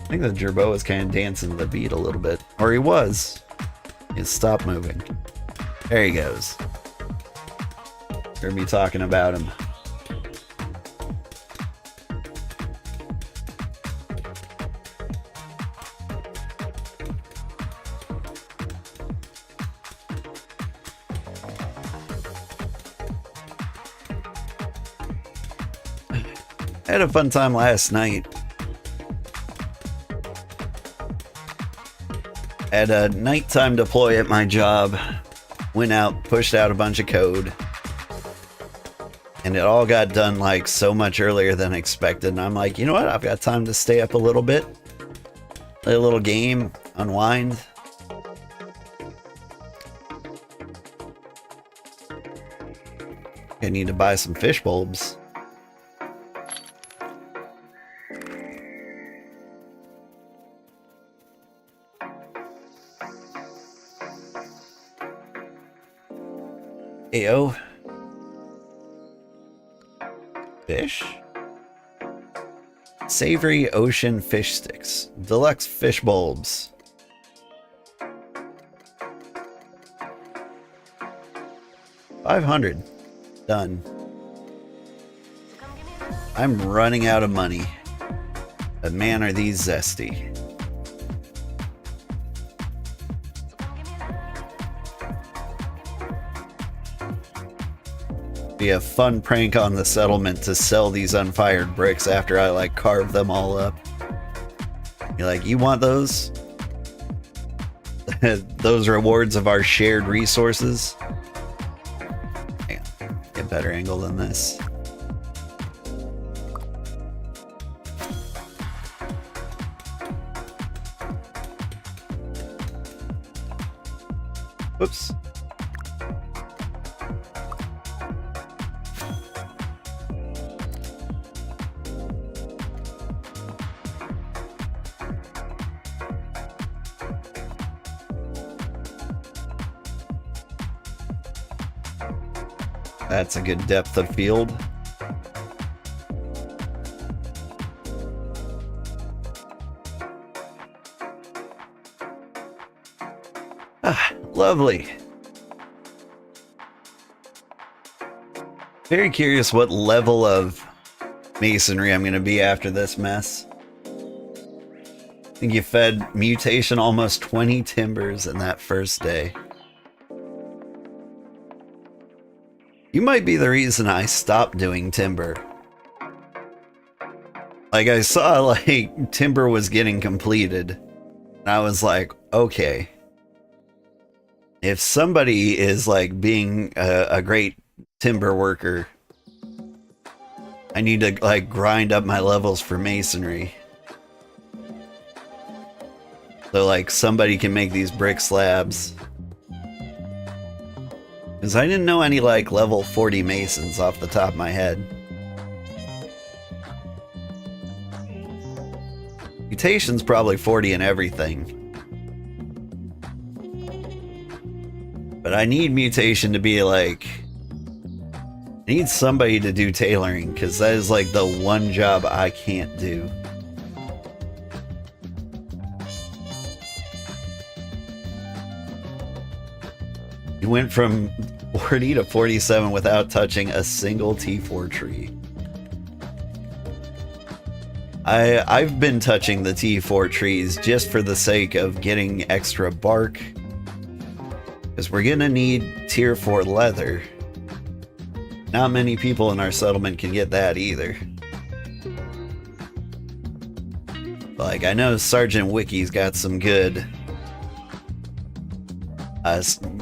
I think the gerbo is kind of dancing to the beat a little bit. Or he was. He stopped moving. There he goes. Heard me talking about him. I had a fun time last night. At a nighttime deploy at my job, went out, pushed out a bunch of code, and it all got done like so much earlier than expected. And I'm like, you know what? I've got time to stay up a little bit, play a little game, unwind. I need to buy some fish bulbs. Ayo. Fish? Savory ocean fish sticks. Deluxe fish bulbs. $500. Done. I'm running out of money. But man, are these zesty. Be a fun prank on the settlement to sell these unfired bricks after I like carve them all up. You're like, you want those? Those rewards of our shared resources? Hang on, get a better angle than this. Whoops. That's a good depth of field. Ah, lovely. Very curious what level of masonry I'm going to be after this mess. I think you fed mutation almost 20 timbers in that first day. You might be the reason I stopped doing timber. Like, I saw, like, timber was getting completed. And I was like, okay. If somebody is, like, being a great timber worker, I need to, like, grind up my levels for masonry. So, like, somebody can make these brick slabs. Because I didn't know any, like, level 40 masons off the top of my head. Mutation's probably 40 in everything. But I need mutation to be, like... I need somebody to do tailoring, because that is, like, the one job I can't do. You went from 40 to 47 without touching a single T4 tree. I've been touching the T4 trees just for the sake of getting extra bark. Because we're gonna need tier 4 leather. Not many people in our settlement can get that either. Like, I know Sergeant Wiki's got some good...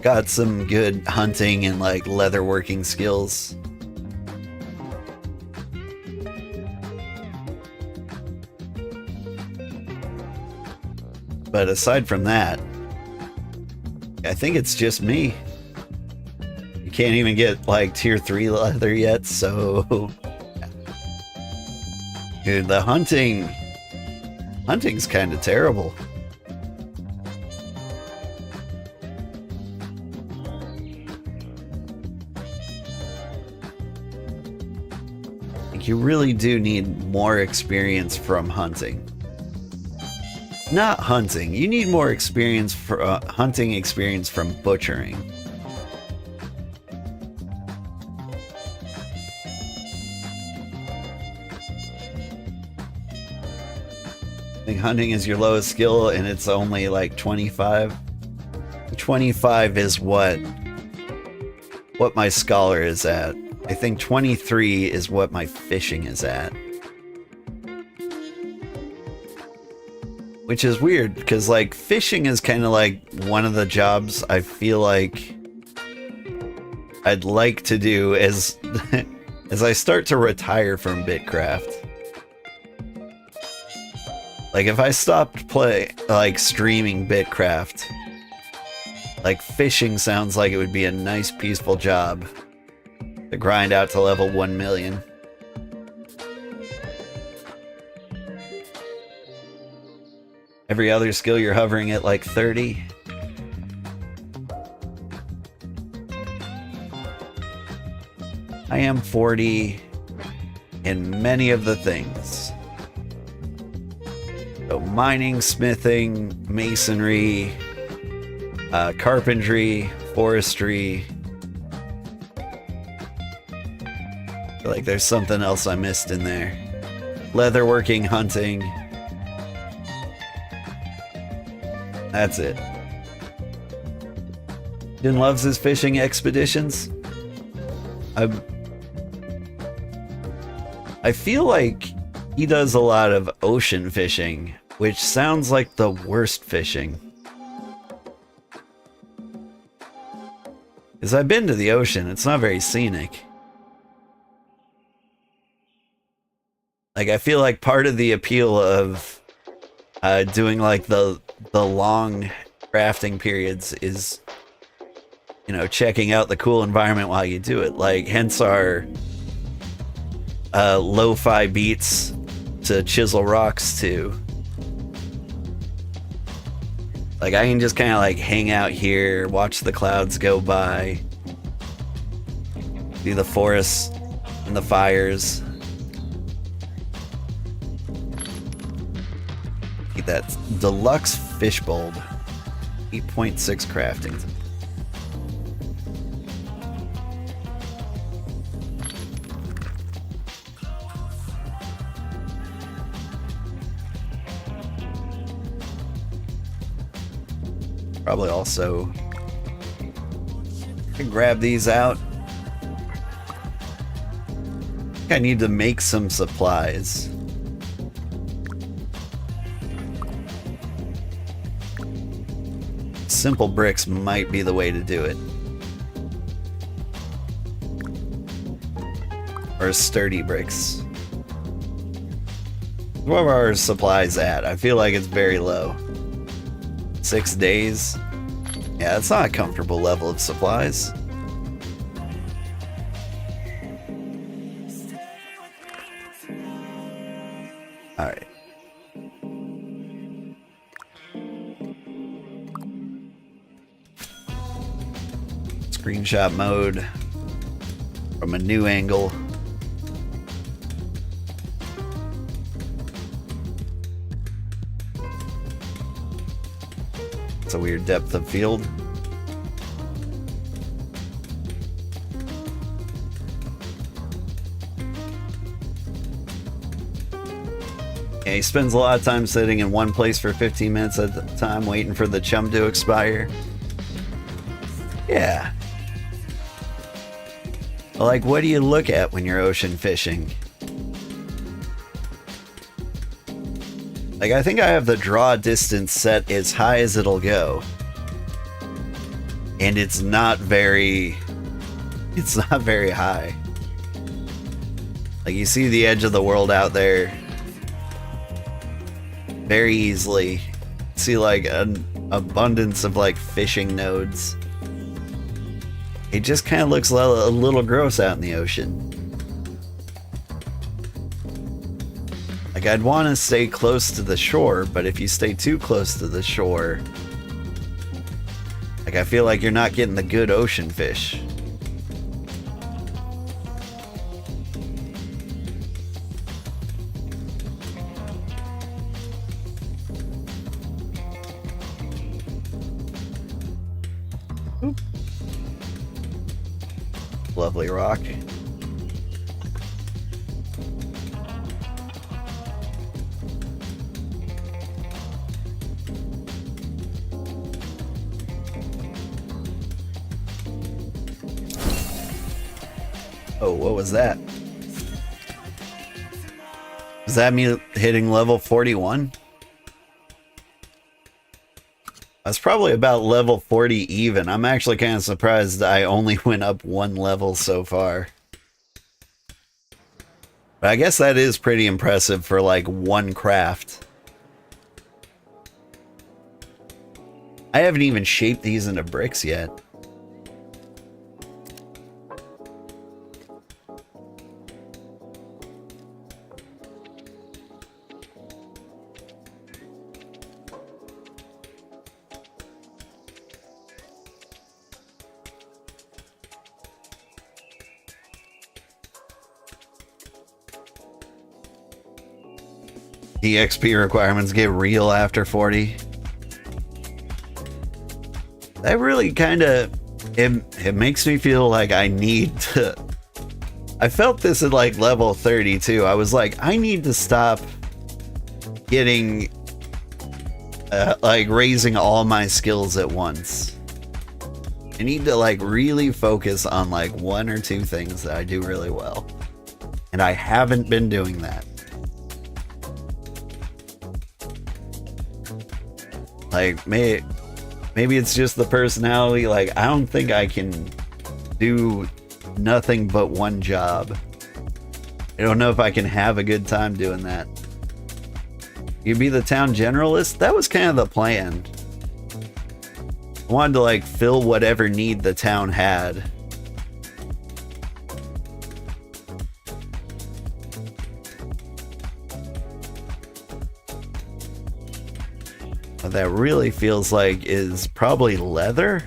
got some good hunting and, like, leatherworking skills. But aside from that, I think it's just me. You can't even get, like, tier 3 leather yet, so... Dude, the hunting's kind of terrible. You really do need more experience from hunting. Not hunting. You need more experience for hunting experience from butchering. I think hunting is your lowest skill and it's only like 25. 25 is what my scholar is at. I think 23 is what my fishing is at. Which is weird, because, like, fishing is kind of like one of the jobs I feel like I'd like to do as, as I start to retire from BitCraft. Like, if I stopped streaming BitCraft, like, fishing sounds like it would be a nice, peaceful job. To grind out to level 1 million. Every other skill you're hovering at like 30. I am 40 in many of the things. So mining, smithing, masonry, carpentry, forestry. Like there's something else I missed in there. Leatherworking, hunting. That's it. Jin loves his fishing expeditions. I feel like he does a lot of ocean fishing, which sounds like the worst fishing. Because I've been to the ocean, it's not very scenic. Like, I feel like part of the appeal of doing like the long crafting periods is, you know, checking out the cool environment while you do it. Like, hence our lo-fi beats to chisel rocks to. Like, I can just kind of like hang out here, watch the clouds go by, see the forests and the fires. Get that deluxe fish bulb, 8.6 crafting. Probably also can grab these out. I think I need to make some supplies. Simple bricks might be the way to do it. Or sturdy bricks. Where are our supplies at? I feel like it's very low. 6 days? Yeah, it's not a comfortable level of supplies. Alright. Screenshot mode from a new angle. It's a weird depth of field. Yeah, he spends a lot of time sitting in one place for 15 minutes at a time waiting for the chum to expire. Yeah. Like, what do you look at when you're ocean fishing? Like, I think I have the draw distance set as high as it'll go. And it's not very high. Like, you see the edge of the world out there very easily. See, like, an abundance of, like, fishing nodes. It just kind of looks a little gross out in the ocean. Like, I'd want to stay close to the shore, but if you stay too close to the shore, like, I feel like you're not getting the good ocean fish. Oop. Lovely rock. Oh, what was that? Is that me hitting level 41? That's probably about level 40 even. I'm actually kind of surprised I only went up one level so far. But I guess that is pretty impressive for like one craft. I haven't even shaped these into bricks yet. The XP requirements get real after 40. That really kind of it makes me feel like I need to. I felt this at like level 30 too. I was like, I need to stop getting like raising all my skills at once. I need to like really focus on like one or two things that I do really well. And I haven't been doing that. Like maybe it's just the personality. Like I don't think I can do nothing but one job. I don't know if I can have a good time doing that. You'd be the town generalist? That was kind of the plan. I wanted to like fill whatever need the town had. What that really feels like is probably leather.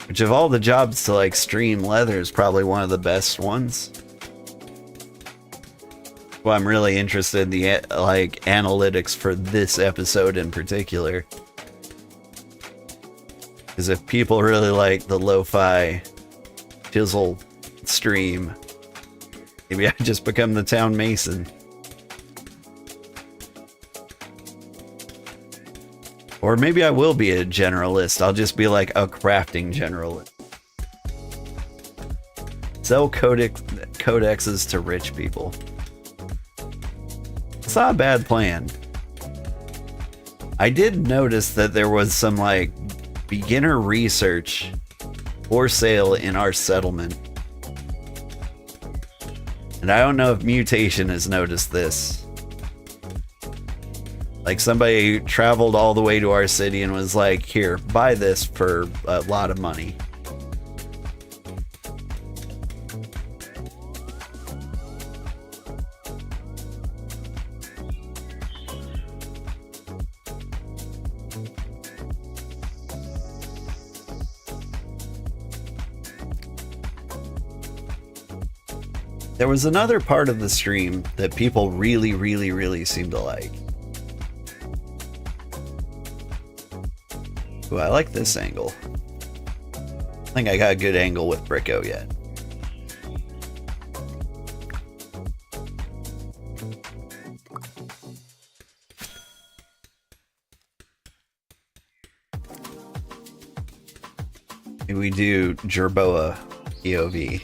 Which of all the jobs to like stream, leather is probably one of the best ones. Well, I'm really interested in the like analytics for this episode in particular. Because if people really like the lo-fi chisel stream, maybe I just become the town mason. Or maybe I will be a generalist. I'll just be like a crafting generalist. Sell codexes to rich people. It's not a bad plan. I did notice that there was some like beginner research for sale in our settlement. And I don't know if Mutation has noticed this. Like somebody traveled all the way to our city and was like, here, buy this for a lot of money. There was another part of the stream that people really seemed to like. Ooh, I like this angle. I think I got a good angle with Bricko yet. Maybe we do Jerboa POV.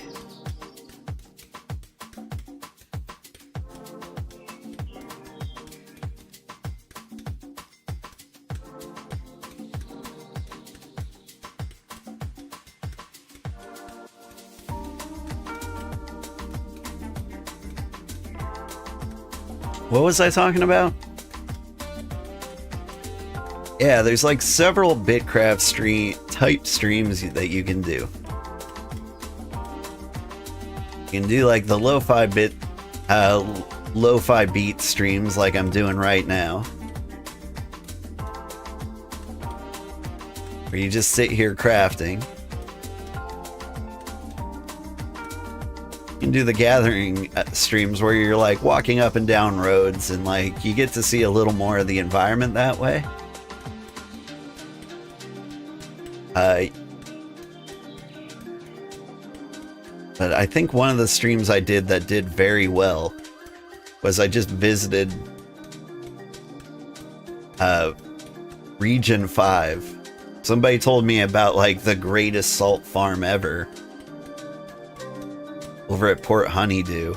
What was I talking about? Yeah, there's like several BitCraft type streams that you can do. You can do like the lo-fi beat streams like I'm doing right now. Where you just sit here crafting. You can do the gathering streams where you're like walking up and down roads and like you get to see a little more of the environment that way. But I think one of the streams I did that did very well was I just visited Region 5. Somebody told me about like the greatest salt farm ever over at Port Honeydew.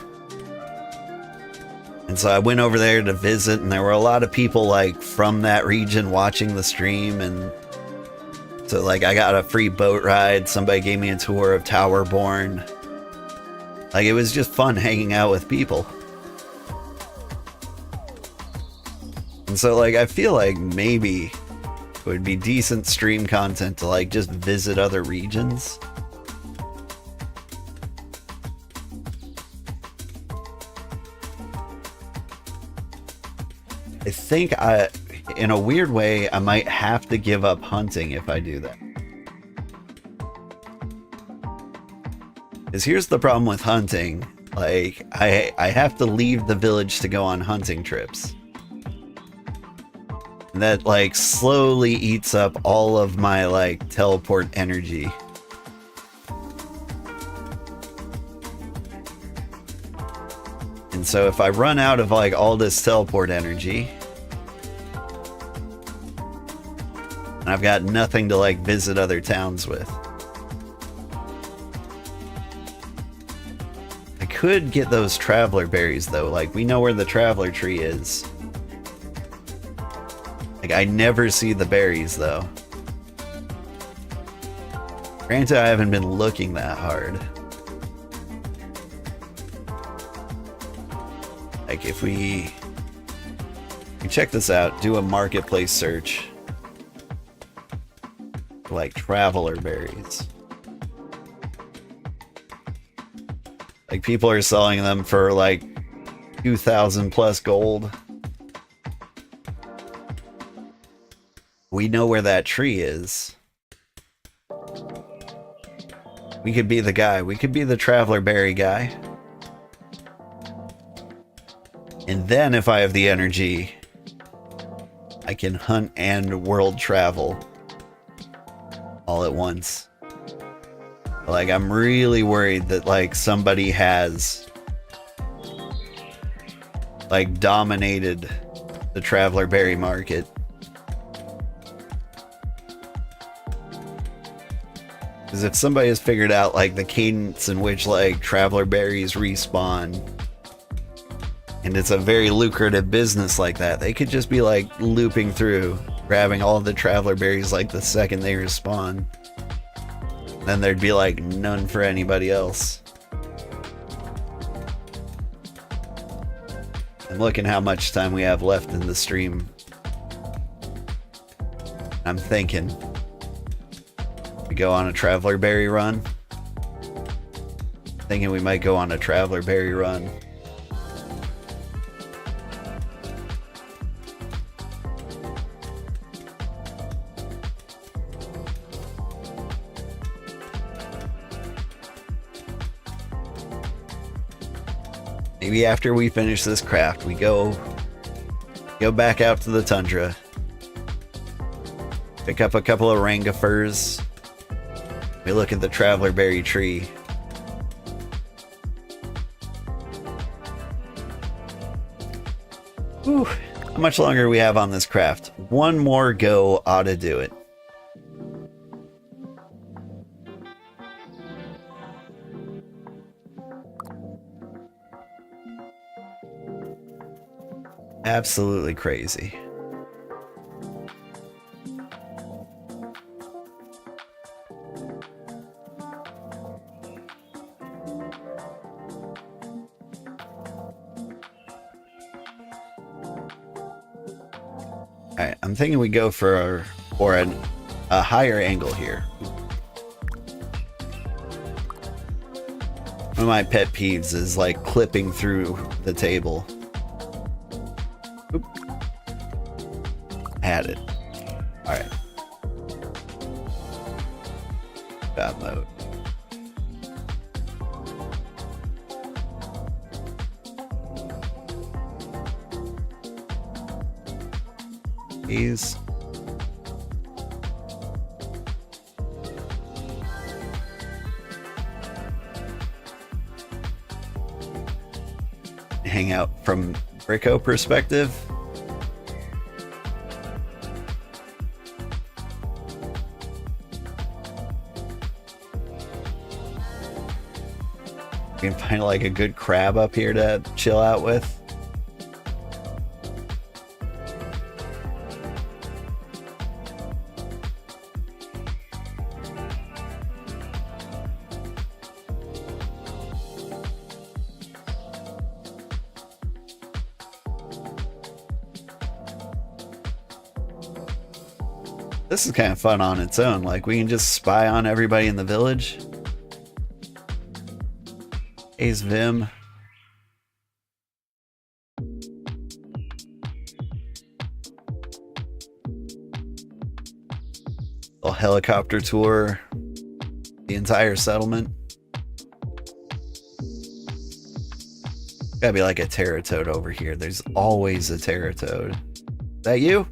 And so I went over there to visit, and there were a lot of people like from that region watching the stream, and so like I got a free boat ride. Somebody gave me a tour of Towerborn. Like it was just fun hanging out with people. And so like I feel like maybe it would be decent stream content to like just visit other regions. I think in a weird way, I might have to give up hunting if I do that. Because here's the problem with hunting. Like, I have to leave the village to go on hunting trips. And that, like, slowly eats up all of my, like, teleport energy. And so if I run out of like all this teleport energy, and I've got nothing to like visit other towns with, I could get those traveler berries though. Like we know where the traveler tree is. Like I never see the berries though. Granted, I haven't been looking that hard. Like if we check this out, do a marketplace search for like traveler berries. Like people are selling them for like 2,000 plus gold. We know where that tree is. We could be the guy. We could be the traveler berry guy. And then if I have the energy, I can hunt and world travel all at once. Like I'm really worried that like somebody has like dominated the traveler berry market. Because if somebody has figured out like the cadence in which like traveler berries respawn, and it's a very lucrative business like that, they could just be like looping through, grabbing all the traveler berries like the second they respawn. Then there'd be like none for anybody else. And looking how much time we have left in the stream, I'm thinking we go on a traveler berry run. Thinking we might go on a traveler berry run. Maybe after we finish this craft, we go back out to the tundra, pick up a couple of Ranga furs. We look at the traveler berry tree. Whew. How much longer do we have on this craft? One more go ought to do it. Absolutely crazy. Alright, I'm thinking we go for a higher angle here. One of my pet peeves is like clipping through the table. Oop. Had it. Alright. Bad mode. These. Hang out from Bricko perspective. You can find like a good crab up here to chill out with. This is kind of fun on its own. Like, we can just spy on everybody in the village. Ace Vim. A helicopter tour. The entire settlement. Gotta be like a Terratoad over here. There's always a Terratoad. Is that you?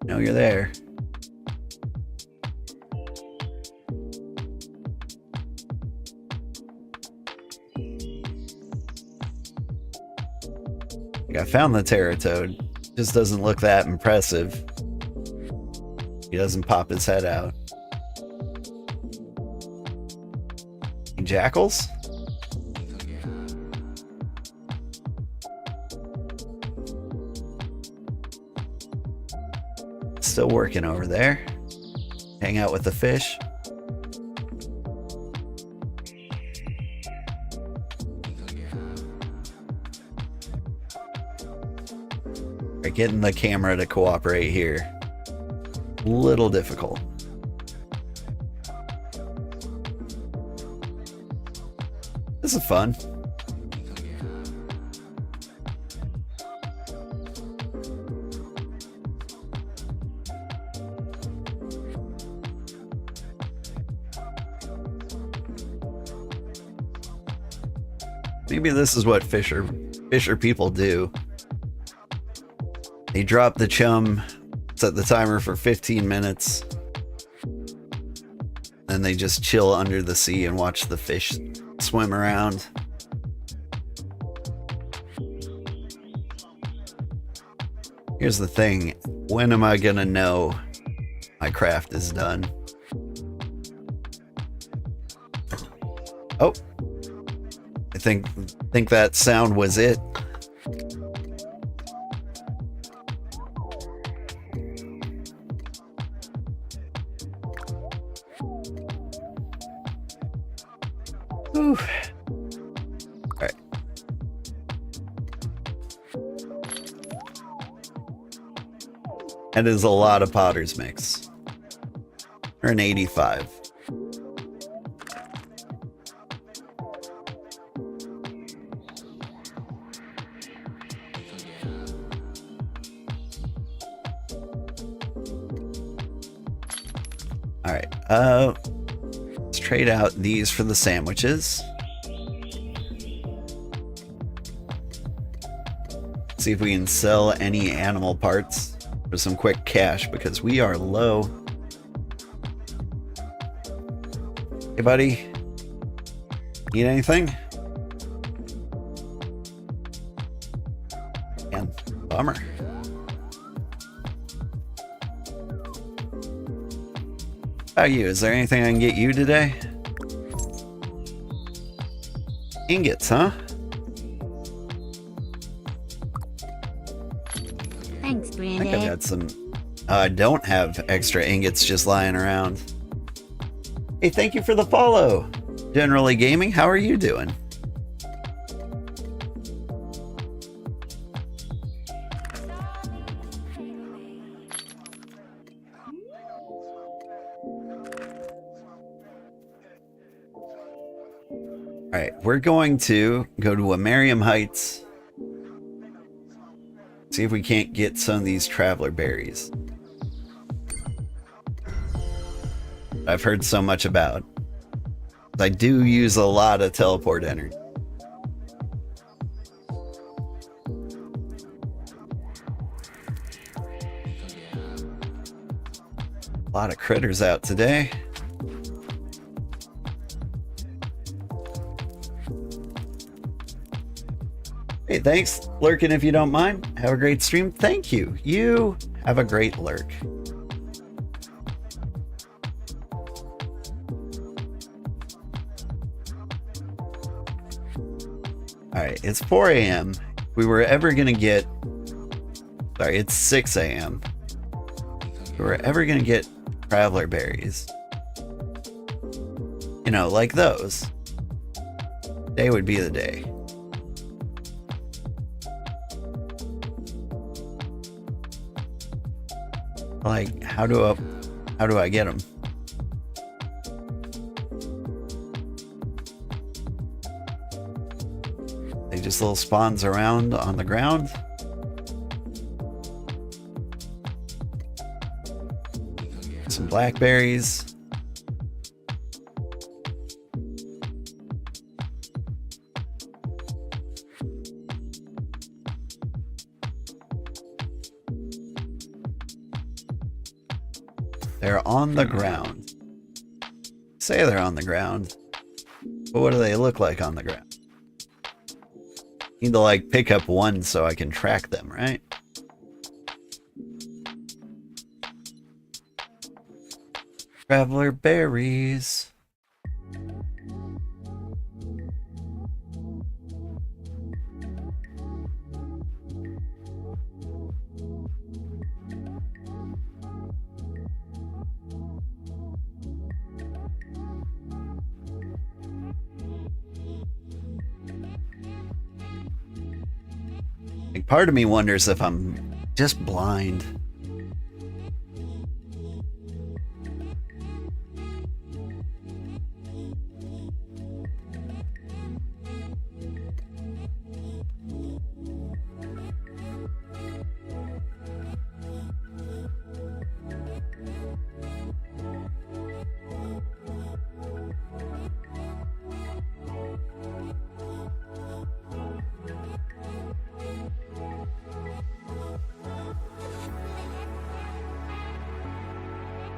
No, you're there. I found the Terratoad. Just doesn't look that impressive. He doesn't pop his head out. Any jackals? Still working over there. Hang out with the fish. Right, getting the camera to cooperate here. Little difficult. This is fun. Maybe this is what fisher people do. They drop the chum, set the timer for 15 minutes, then they just chill under the sea and watch the fish swim around. Here's the thing, when am I gonna know my craft is done? Oh, I think that sound was it. Whew. All right. That is a lot of Potter's Mix. Or an 85. All right. Let's trade out these for the sandwiches. See if we can sell any animal parts for some quick cash because we are low. Hey, buddy. Need anything? Man, bummer. How about you? Is there anything I can get you today? Ingots, huh? Thanks, I Granddad. think I've got some. I don't have extra ingots just lying around. Hey, thank you for the follow. Generally Gaming, how are you doing? All right, we're going to go to Amarium Heights. See if we can't get some of these traveler berries. I've heard so much about. I do use a lot of teleport energy. A lot of critters out today. Hey, thanks, lurking if you don't mind. Have a great stream. Thank you. You have a great lurk. Alright, it's 4 a.m. If we were ever gonna get... Sorry, it's 6 a.m. If we were ever gonna get traveler berries, you know, like those, today would be the day. Like, how do I get them? They just little spawns around on the ground. Some blackberries. They're on the ground. Say they're on the ground, but what do they look like on the ground? Need to like pick up one so I can track them, right? Traveler berries. Like, part of me wonders if I'm just blind.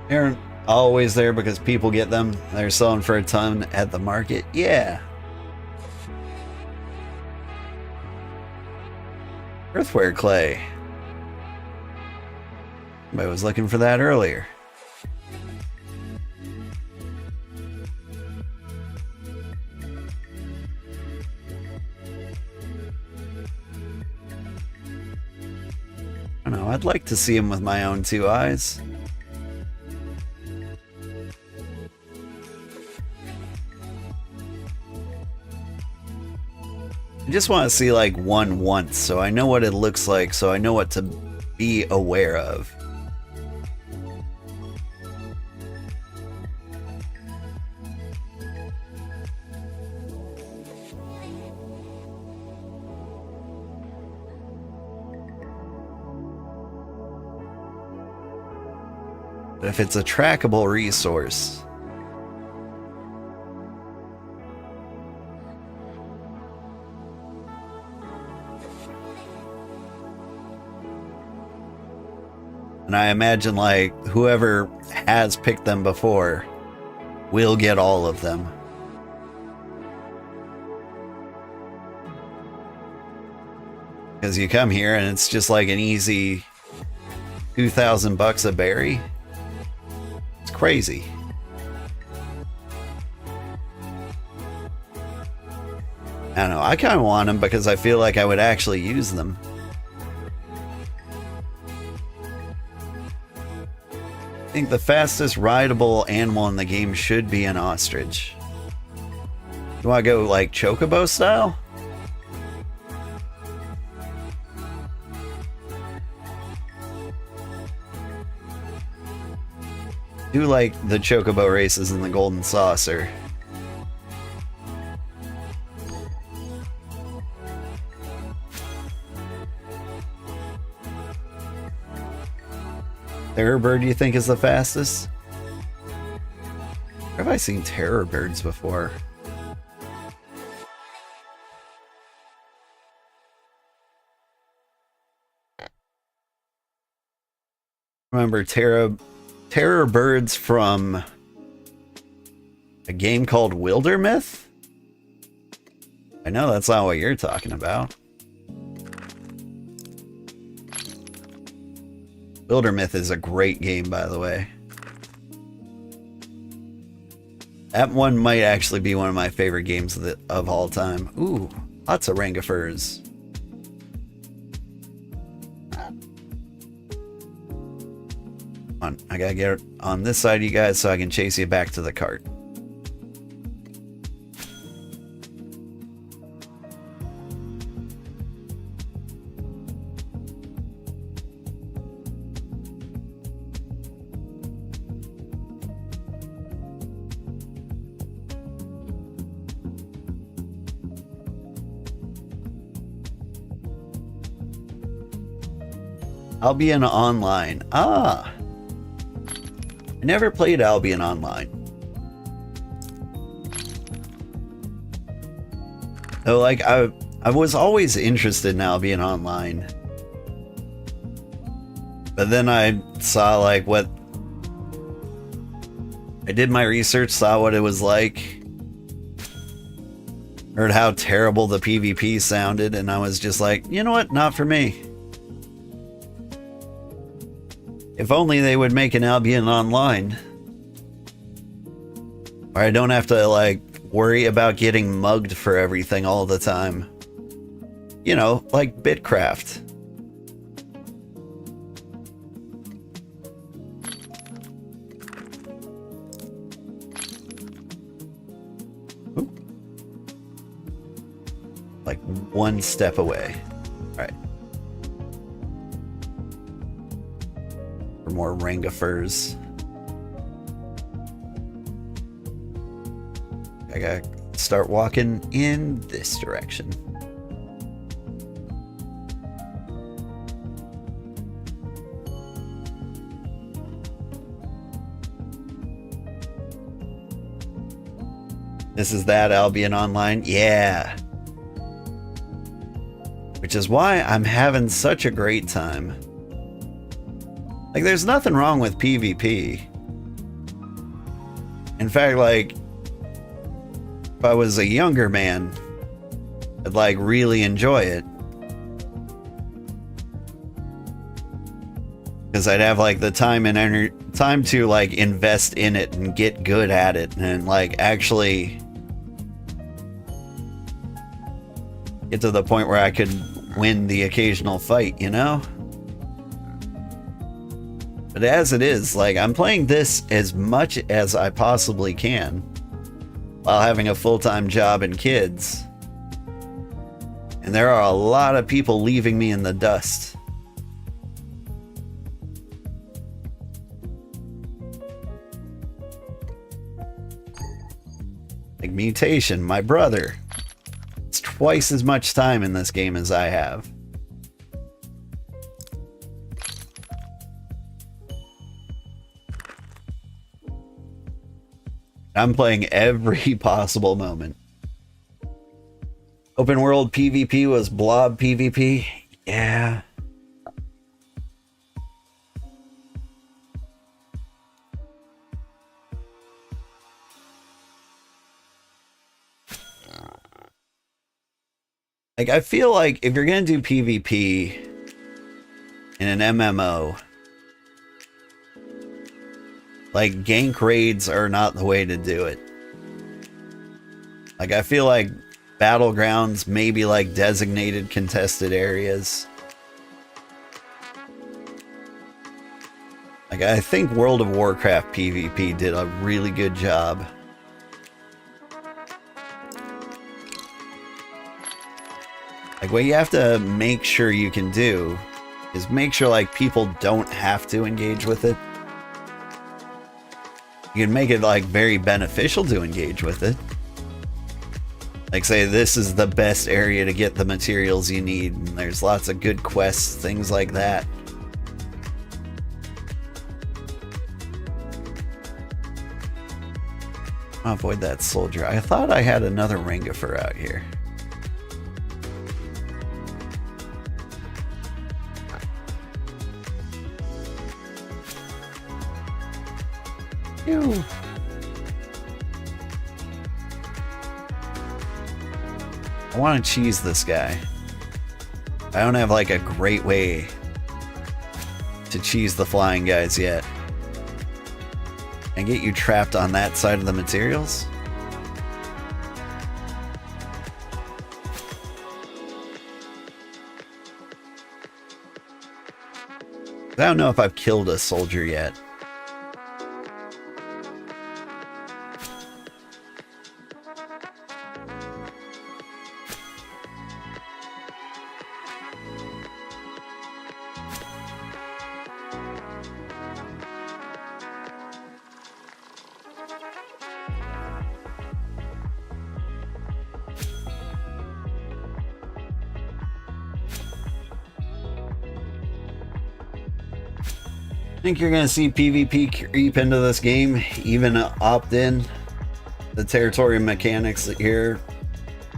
They're always there because people get them. They're selling for a ton at the market. Yeah. Earthware clay. I was looking for that earlier. I don't know. I'd like to see him with my own two eyes. I just want to see like one once so I know what it looks like, so I know what to be aware of. But if it's a trackable resource, and I imagine like whoever has picked them before will get all of them. Because you come here and it's just like an easy $2,000 a berry. It's crazy. I don't know. I kind of want them because I feel like I would actually use them. I think the fastest rideable animal in the game should be an ostrich. You want to go like chocobo style? Do like the chocobo races in the Golden Saucer. Terror bird, do you think, is the fastest? Where have I seen terror birds before? Remember terror birds from a game called Wildermyth? I know that's not what you're talking about. Wildermyth is a great game, by the way. That one might actually be one of my favorite games of all time. Ooh, lots of Rangafurs. I gotta get on this side of you guys so I can chase you back to the cart. Albion Online. Ah! I never played Albion Online. So, like, I was always interested in Albion Online. But then I saw, like, what... I did my research, saw what it was like. Heard how terrible the PvP sounded, and I was just like, you know what? Not for me. If only they would make an Albion Online. Or I don't have to, like, worry about getting mugged for everything all the time. You know, like BitCraft. Ooh. Like one step away. All right. For more Rangafurs. I gotta start walking in this direction. This is that Albion Online? Yeah. Which is why I'm having such a great time. Like, there's nothing wrong with PvP. In fact, like, if I was a younger man, I'd, like, really enjoy it. Because I'd have, like, the time and time to, like, invest in it and get good at it and, like, actually get to the point where I could win the occasional fight, you know? But as it is, like, I'm playing this as much as I possibly can while having a full-time job and kids. And there are a lot of people leaving me in the dust. Like Mutation, my brother. It's twice as much time in this game as I have. I'm playing every possible moment. Open world PvP was blob PvP? Yeah. Like, I feel like if you're gonna do PvP in an MMO, like, gank raids are not the way to do it. Like, I feel like battlegrounds, maybe like designated contested areas. Like, I think World of Warcraft PvP did a really good job. Like, what you have to make sure you can do is make sure, like, people don't have to engage with it. You can make it, like, very beneficial to engage with it. Like, say, this is the best area to get the materials you need, and there's lots of good quests, things like that. I'll avoid that soldier. I thought I had another Rangafur out here. Ew. I want to cheese this guy. I don't have, like, a great way to cheese the flying guys yet. And get you trapped on that side of the materials? I don't know if I've killed a soldier yet. I think you're going to see PvP creep into this game, even opt in. The territory mechanics here,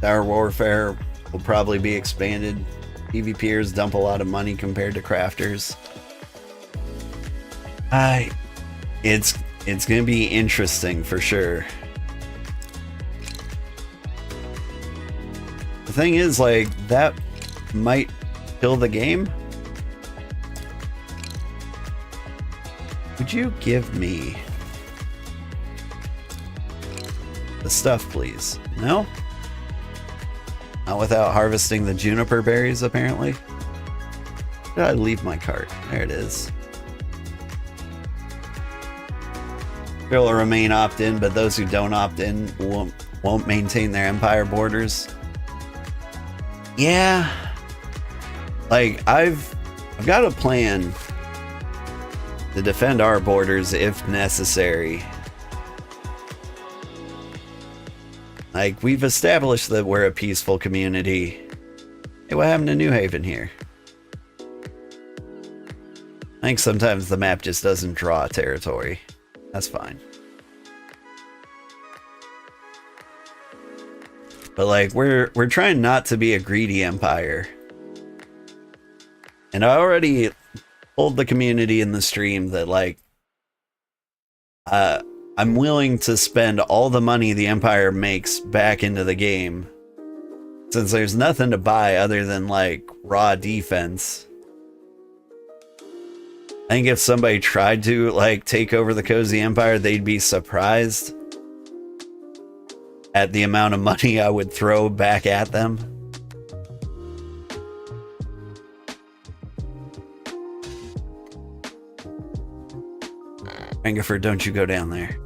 Tower Warfare, will probably be expanded. PvPers dump a lot of money compared to crafters. It's going to be interesting for sure. The thing is, like, that might kill the game. Would you give me the stuff, please? No? Not without harvesting the juniper berries, apparently. Where did I leave my cart? There it is. It will remain opt-in, but those who don't opt in won't maintain their empire borders. Yeah. Like, I've got a plan to defend our borders if necessary. Like, we've established that we're a peaceful community. Hey, what happened to New Haven here? I think sometimes the map just doesn't draw territory. That's fine. But like, we're trying not to be a greedy empire. And I already told the community in the stream that, like, I'm willing to spend all the money the empire makes back into the game, since there's nothing to buy other than like raw defense. I think if somebody tried to like take over the Cozy Empire, they'd be surprised at the amount of money I would throw back at them. Angiford, don't you go down there.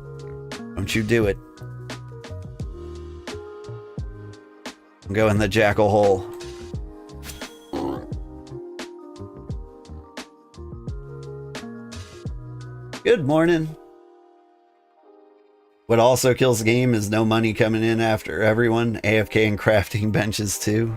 Don't you do it. Go in the jackal hole. Good morning. What also kills the game is no money coming in after everyone. AFK and crafting benches too.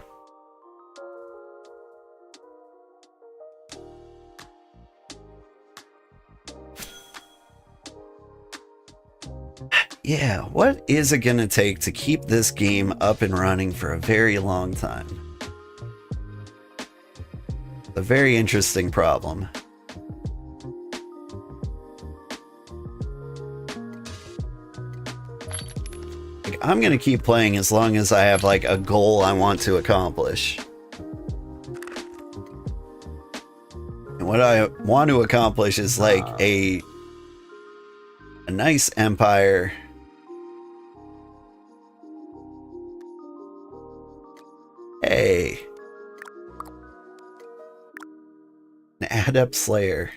Yeah, what is it gonna take to keep this game up and running for a very long time? A very interesting problem. Like, I'm gonna keep playing as long as I have like a goal I want to accomplish. And what I want to accomplish is like a nice empire. Hey. An adept slayer.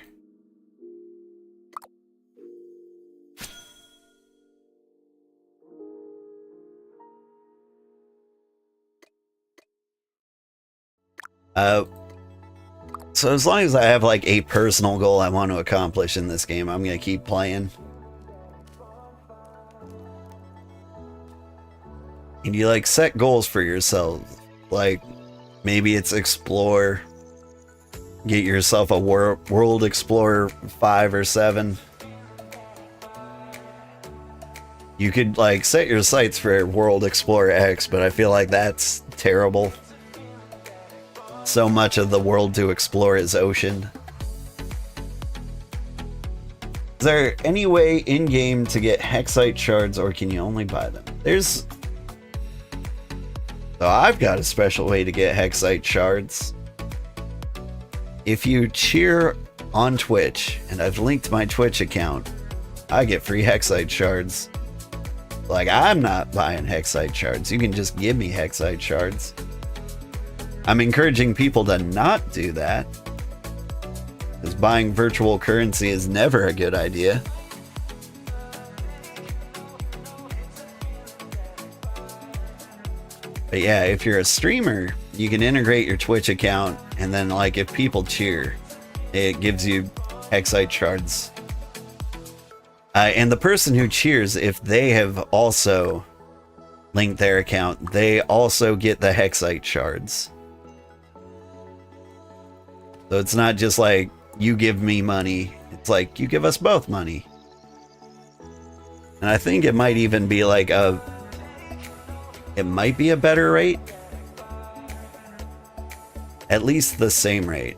So as long as I have like a personal goal I want to accomplish in this game, I'm gonna keep playing. And you like set goals for yourself. Like, maybe it's explore, get yourself a World Explorer 5 or 7. You could like set your sights for World Explorer X, but I feel like that's terrible. So much of the world to explore is ocean. Is there any way in-game to get Hexite shards, or can you only buy them? So I've got a special way to get Hexite shards. If you cheer on Twitch, and I've linked my Twitch account, I get free Hexite shards. Like, I'm not buying Hexite shards. You can just give me Hexite shards. I'm encouraging people to not do that, because buying virtual currency is never a good idea. But yeah, if you're a streamer, you can integrate your Twitch account, and then like if people cheer, it gives you Hexite shards. And the person who cheers, if they have also linked their account, they also get the Hexite shards. So it's not just like you give me money, it's like you give us both money. And I think it might even be like it might be a better rate. At least the same rate.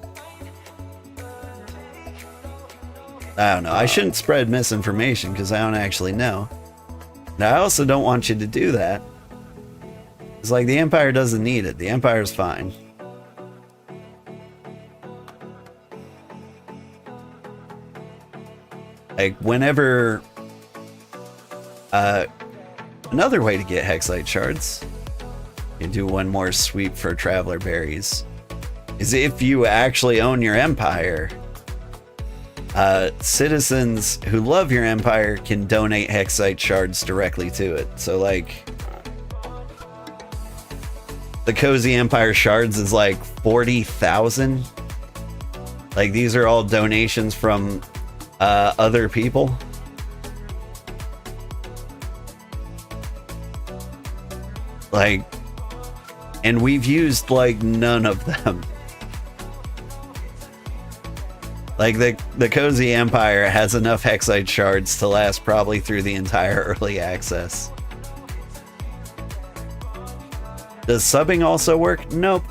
I don't know. I shouldn't spread misinformation because I don't actually know. And I also don't want you to do that. It's like the Empire doesn't need it. The Empire's fine. Like, whenever... another way to get Hexite shards, you do one more sweep for Traveler Berries, is if you actually own your Empire, citizens who love your Empire can donate Hexite shards directly to it. So, like, the Cozy Empire shards is like 40,000. Like, these are all donations from other people. Like, and we've used like none of them. Like, the Cozy Empire has enough Hexite shards to last probably through the entire early access. Does subbing also work? Nope.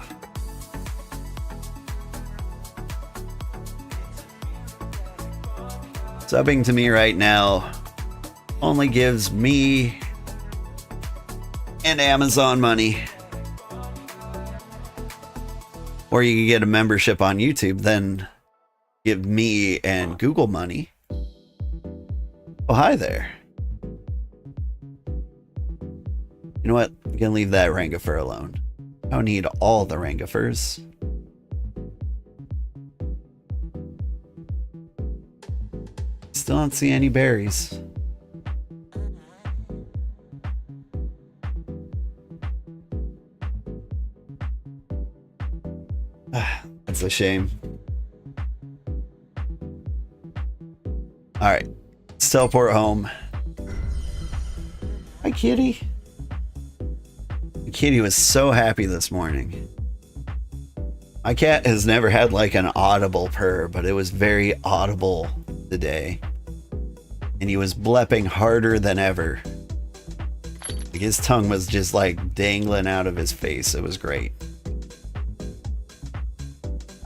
Subbing to me right now only gives me and Amazon money. Or you can get a membership on YouTube, then give me and Google money. Oh, hi there. You know what? I'm gonna leave that Rangifer alone. I don't need all the Rangifers. Still don't see any berries. That's a shame. Alright. Let's teleport home. Hi, kitty. The kitty was so happy this morning. My cat has never had like an audible purr, but it was very audible today. And he was blepping harder than ever. Like, his tongue was just like dangling out of his face. It was great.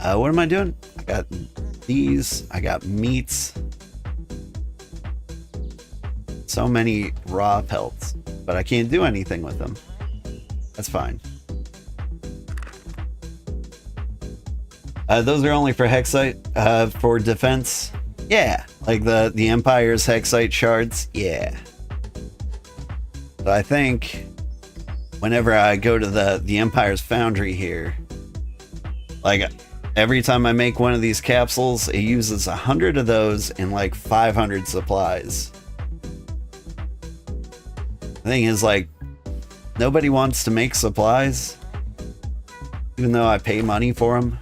What am I doing? I got these. I got meats. So many raw pelts, but I can't do anything with them. That's fine. Those are only for Hexite, for defense. Yeah, like the Empire's Hexite shards. Yeah. So I think whenever I go to the Empire's Foundry here, like, every time I make one of these capsules, it uses 100 of those and like 500 supplies. The thing is, like, nobody wants to make supplies, even though I pay money for them.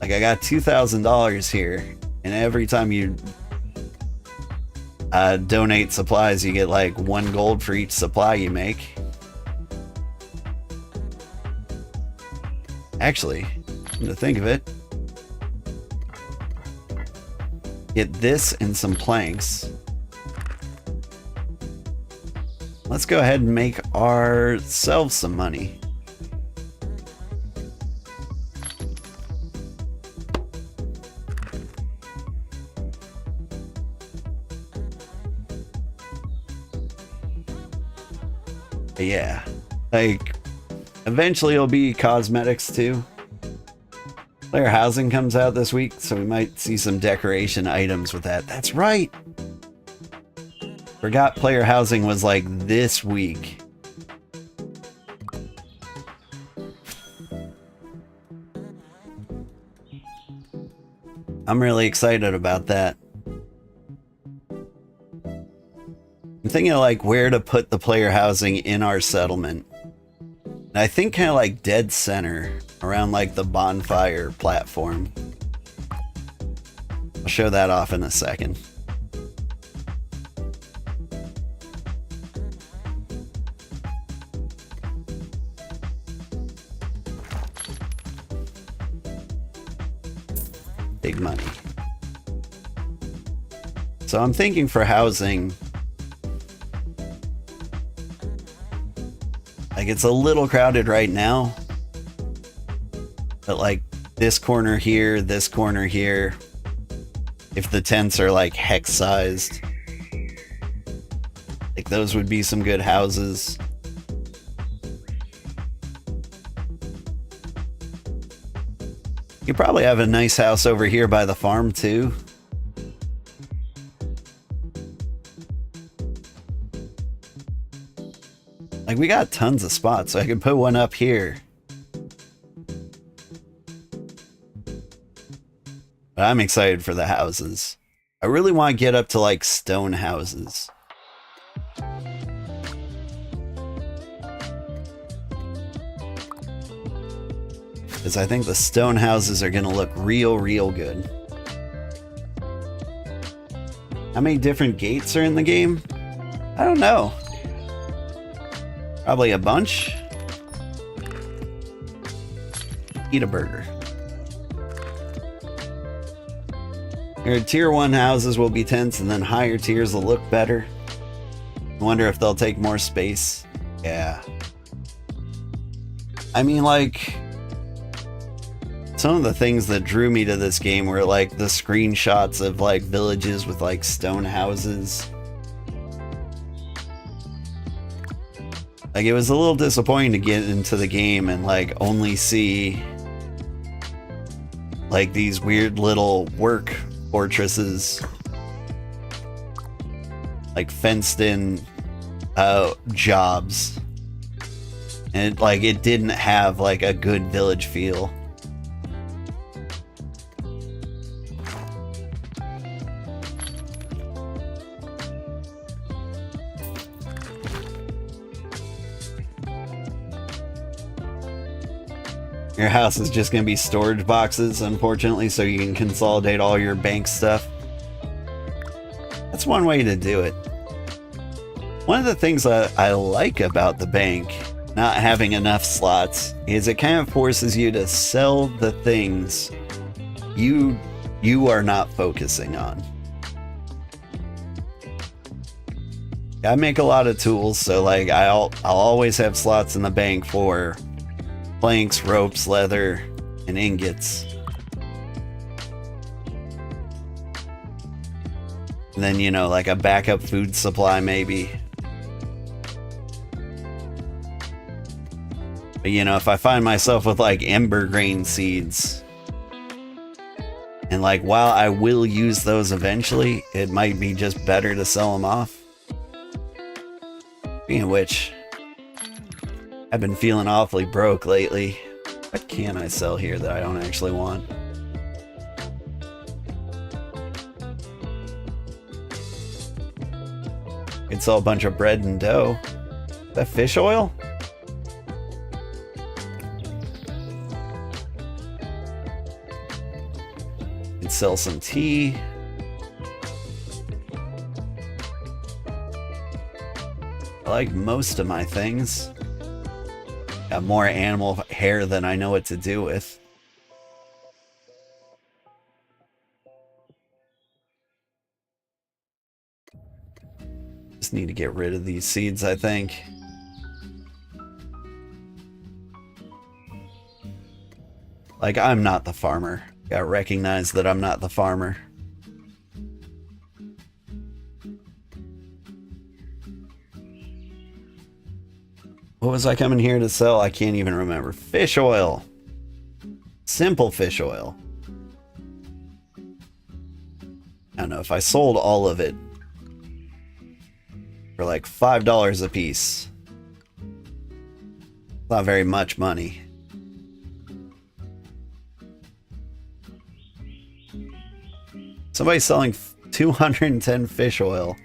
Like, I got $2,000 here, and every time you donate supplies, you get like 1 gold for each supply you make. Actually, to think of it, get this and some planks. Let's go ahead and make ourselves some money. But yeah, like, eventually it'll be cosmetics too. Player housing comes out this week, so we might see some decoration items with that. That's right! Forgot player housing was like this week. I'm really excited about that. I'm thinking of like where to put the player housing in our settlement. And I think kind of like dead center around like the bonfire platform. I'll show that off in a second. Big money. So I'm thinking for housing, like, it's a little crowded right now, but like this corner here, if the tents are like hex sized, like those would be some good houses. You probably have a nice house over here by the farm too. Like, we got tons of spots, so I could put one up here. But I'm excited for the houses. I really want to get up to like stone houses. Because I think the stone houses are going to look real good. How many different gates are in the game? I don't know. Probably a bunch. Eat a burger. Your tier 1 houses will be tents, and then higher tiers will look better. I wonder if they'll take more space. Yeah. I mean, like, some of the things that drew me to this game were like the screenshots of like villages with like stone houses. Like, it was a little disappointing to get into the game and like only see like these weird little work fortresses, like fenced in jobs, and it didn't have like a good village feel. Your house is just going to be storage boxes, unfortunately, so you can consolidate all your bank stuff. That's one way to do it. One of the things that I like about the bank not having enough slots is it kind of forces you to sell the things you are not focusing on. I make a lot of tools, so like I'll always have slots in the bank for planks, ropes, leather, and ingots. And then, you know, like a backup food supply maybe. But, you know, if I find myself with like ember grain seeds, and like, while I will use those eventually, it might be just better to sell them off. Speaking of which, I've been feeling awfully broke lately. What can I sell here that I don't actually want? I could sell a bunch of bread and dough. Is that fish oil? Could sell some tea. I like most of my things. Got more animal hair than I know what to do with. Just need to get rid of these seeds, I think. Like, I'm not the farmer. Gotta recognize that I'm not the farmer. What was I coming here to sell? I can't even remember. Fish oil. Simple fish oil. I don't know, if I sold all of it for like $5 a piece. Not very much money. Somebody's selling 210 fish oil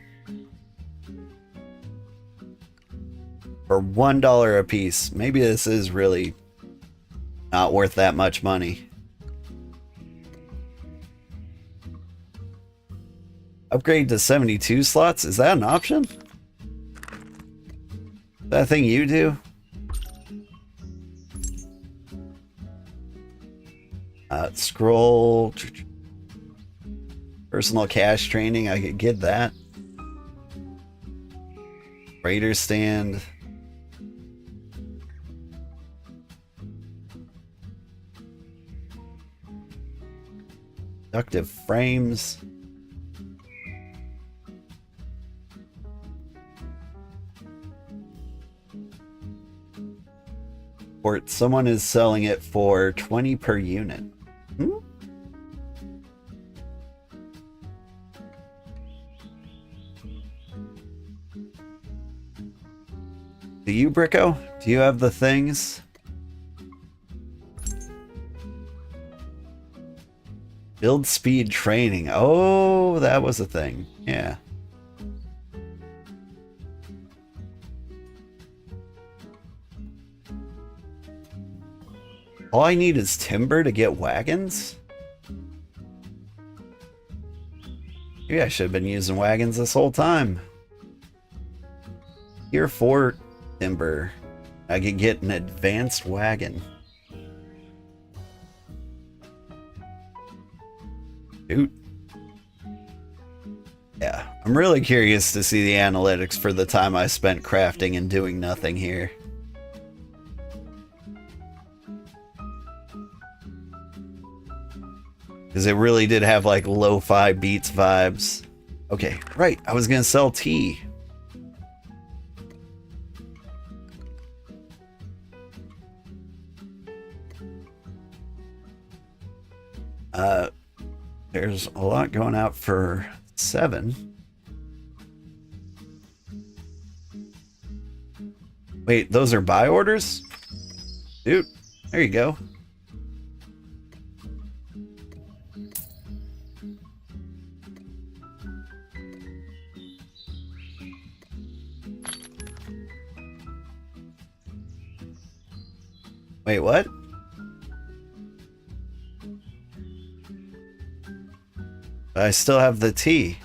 for $1 a piece. Maybe this is really not worth that much money. Upgrade to 72 slots? Is that an option? Is that a thing you do? Scroll. Personal cash training. I could get that. Raider stand. Inductive frames. Or someone is selling it for 20 per unit. Hmm? Do you, Bricko? Do you have the things? Build speed training. Oh, that was a thing. Yeah. All I need is timber to get wagons? Maybe I should have been using wagons this whole time. Tier 4 timber. I could get an advanced wagon. Dude. Yeah, I'm really curious to see the analytics for the time I spent crafting and doing nothing here. Because it really did have like lo-fi beats vibes. Okay, right, I was gonna sell tea. There's a lot going out for 7. Wait, those are buy orders? Dude, there you go. Wait, what? I still have the tea.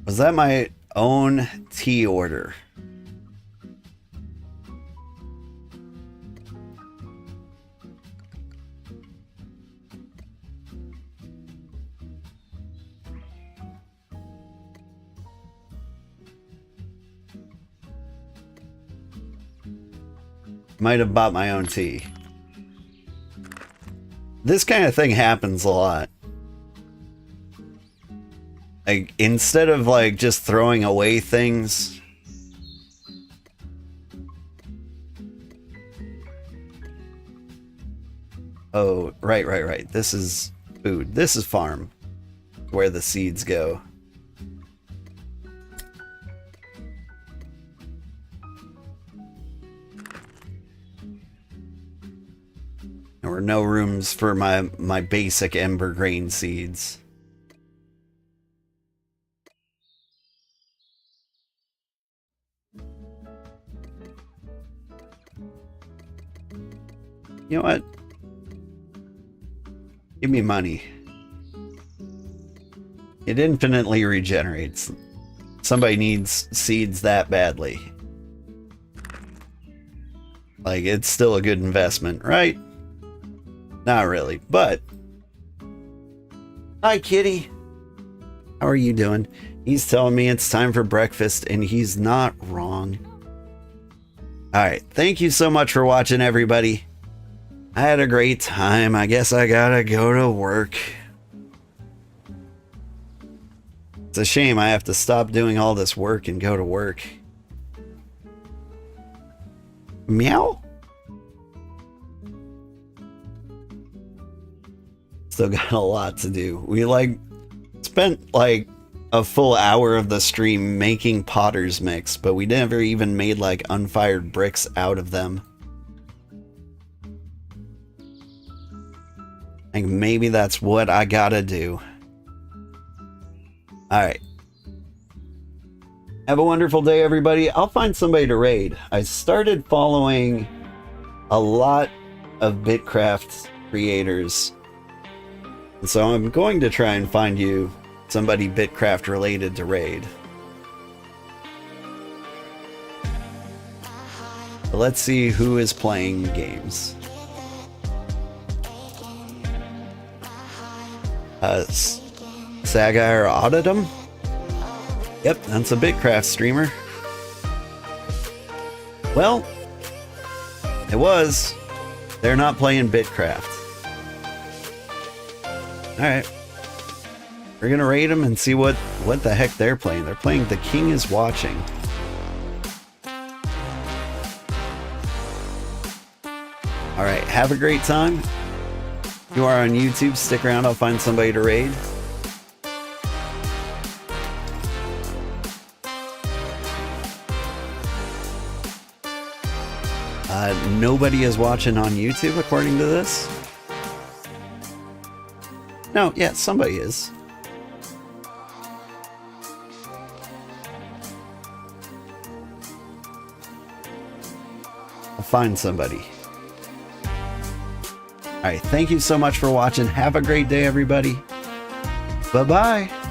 Was that my own tea order? Might have bought my own tea. This kind of thing happens a lot. Like, instead of like just throwing away things, oh, right. This is food. This is farm, where the seeds go. There were no rooms for my basic ember grain seeds. You know what? Give me money. It infinitely regenerates. Somebody needs seeds that badly. Like, it's still a good investment, right? Not really, but... Hi, kitty. How are you doing? He's telling me it's time for breakfast, and he's not wrong. Alright, thank you so much for watching, everybody. I had a great time. I guess I gotta go to work. It's a shame I have to stop doing all this work and go to work. Meow? Still got a lot to do. We like spent like a full hour of the stream making potter's mix, but we never even made like unfired bricks out of them. I think maybe that's what I gotta do. Alright. Have a wonderful day, everybody. I'll find somebody to raid. I started following a lot of BitCraft creators. And so I'm going to try and find you somebody BitCraft related to raid. But let's see who is playing games. Sagar Auditum? Yep, that's a BitCraft streamer. Well, it was. They're not playing BitCraft. Alright. We're gonna raid them and see what the heck they're playing. They're playing The King is Watching. All right, have a great time. If you are on YouTube, stick around. I'll find somebody to raid. Nobody is watching on YouTube, according to this. No, yeah, somebody is. I'll find somebody. All right, thank you so much for watching. Have a great day, everybody. Bye-bye.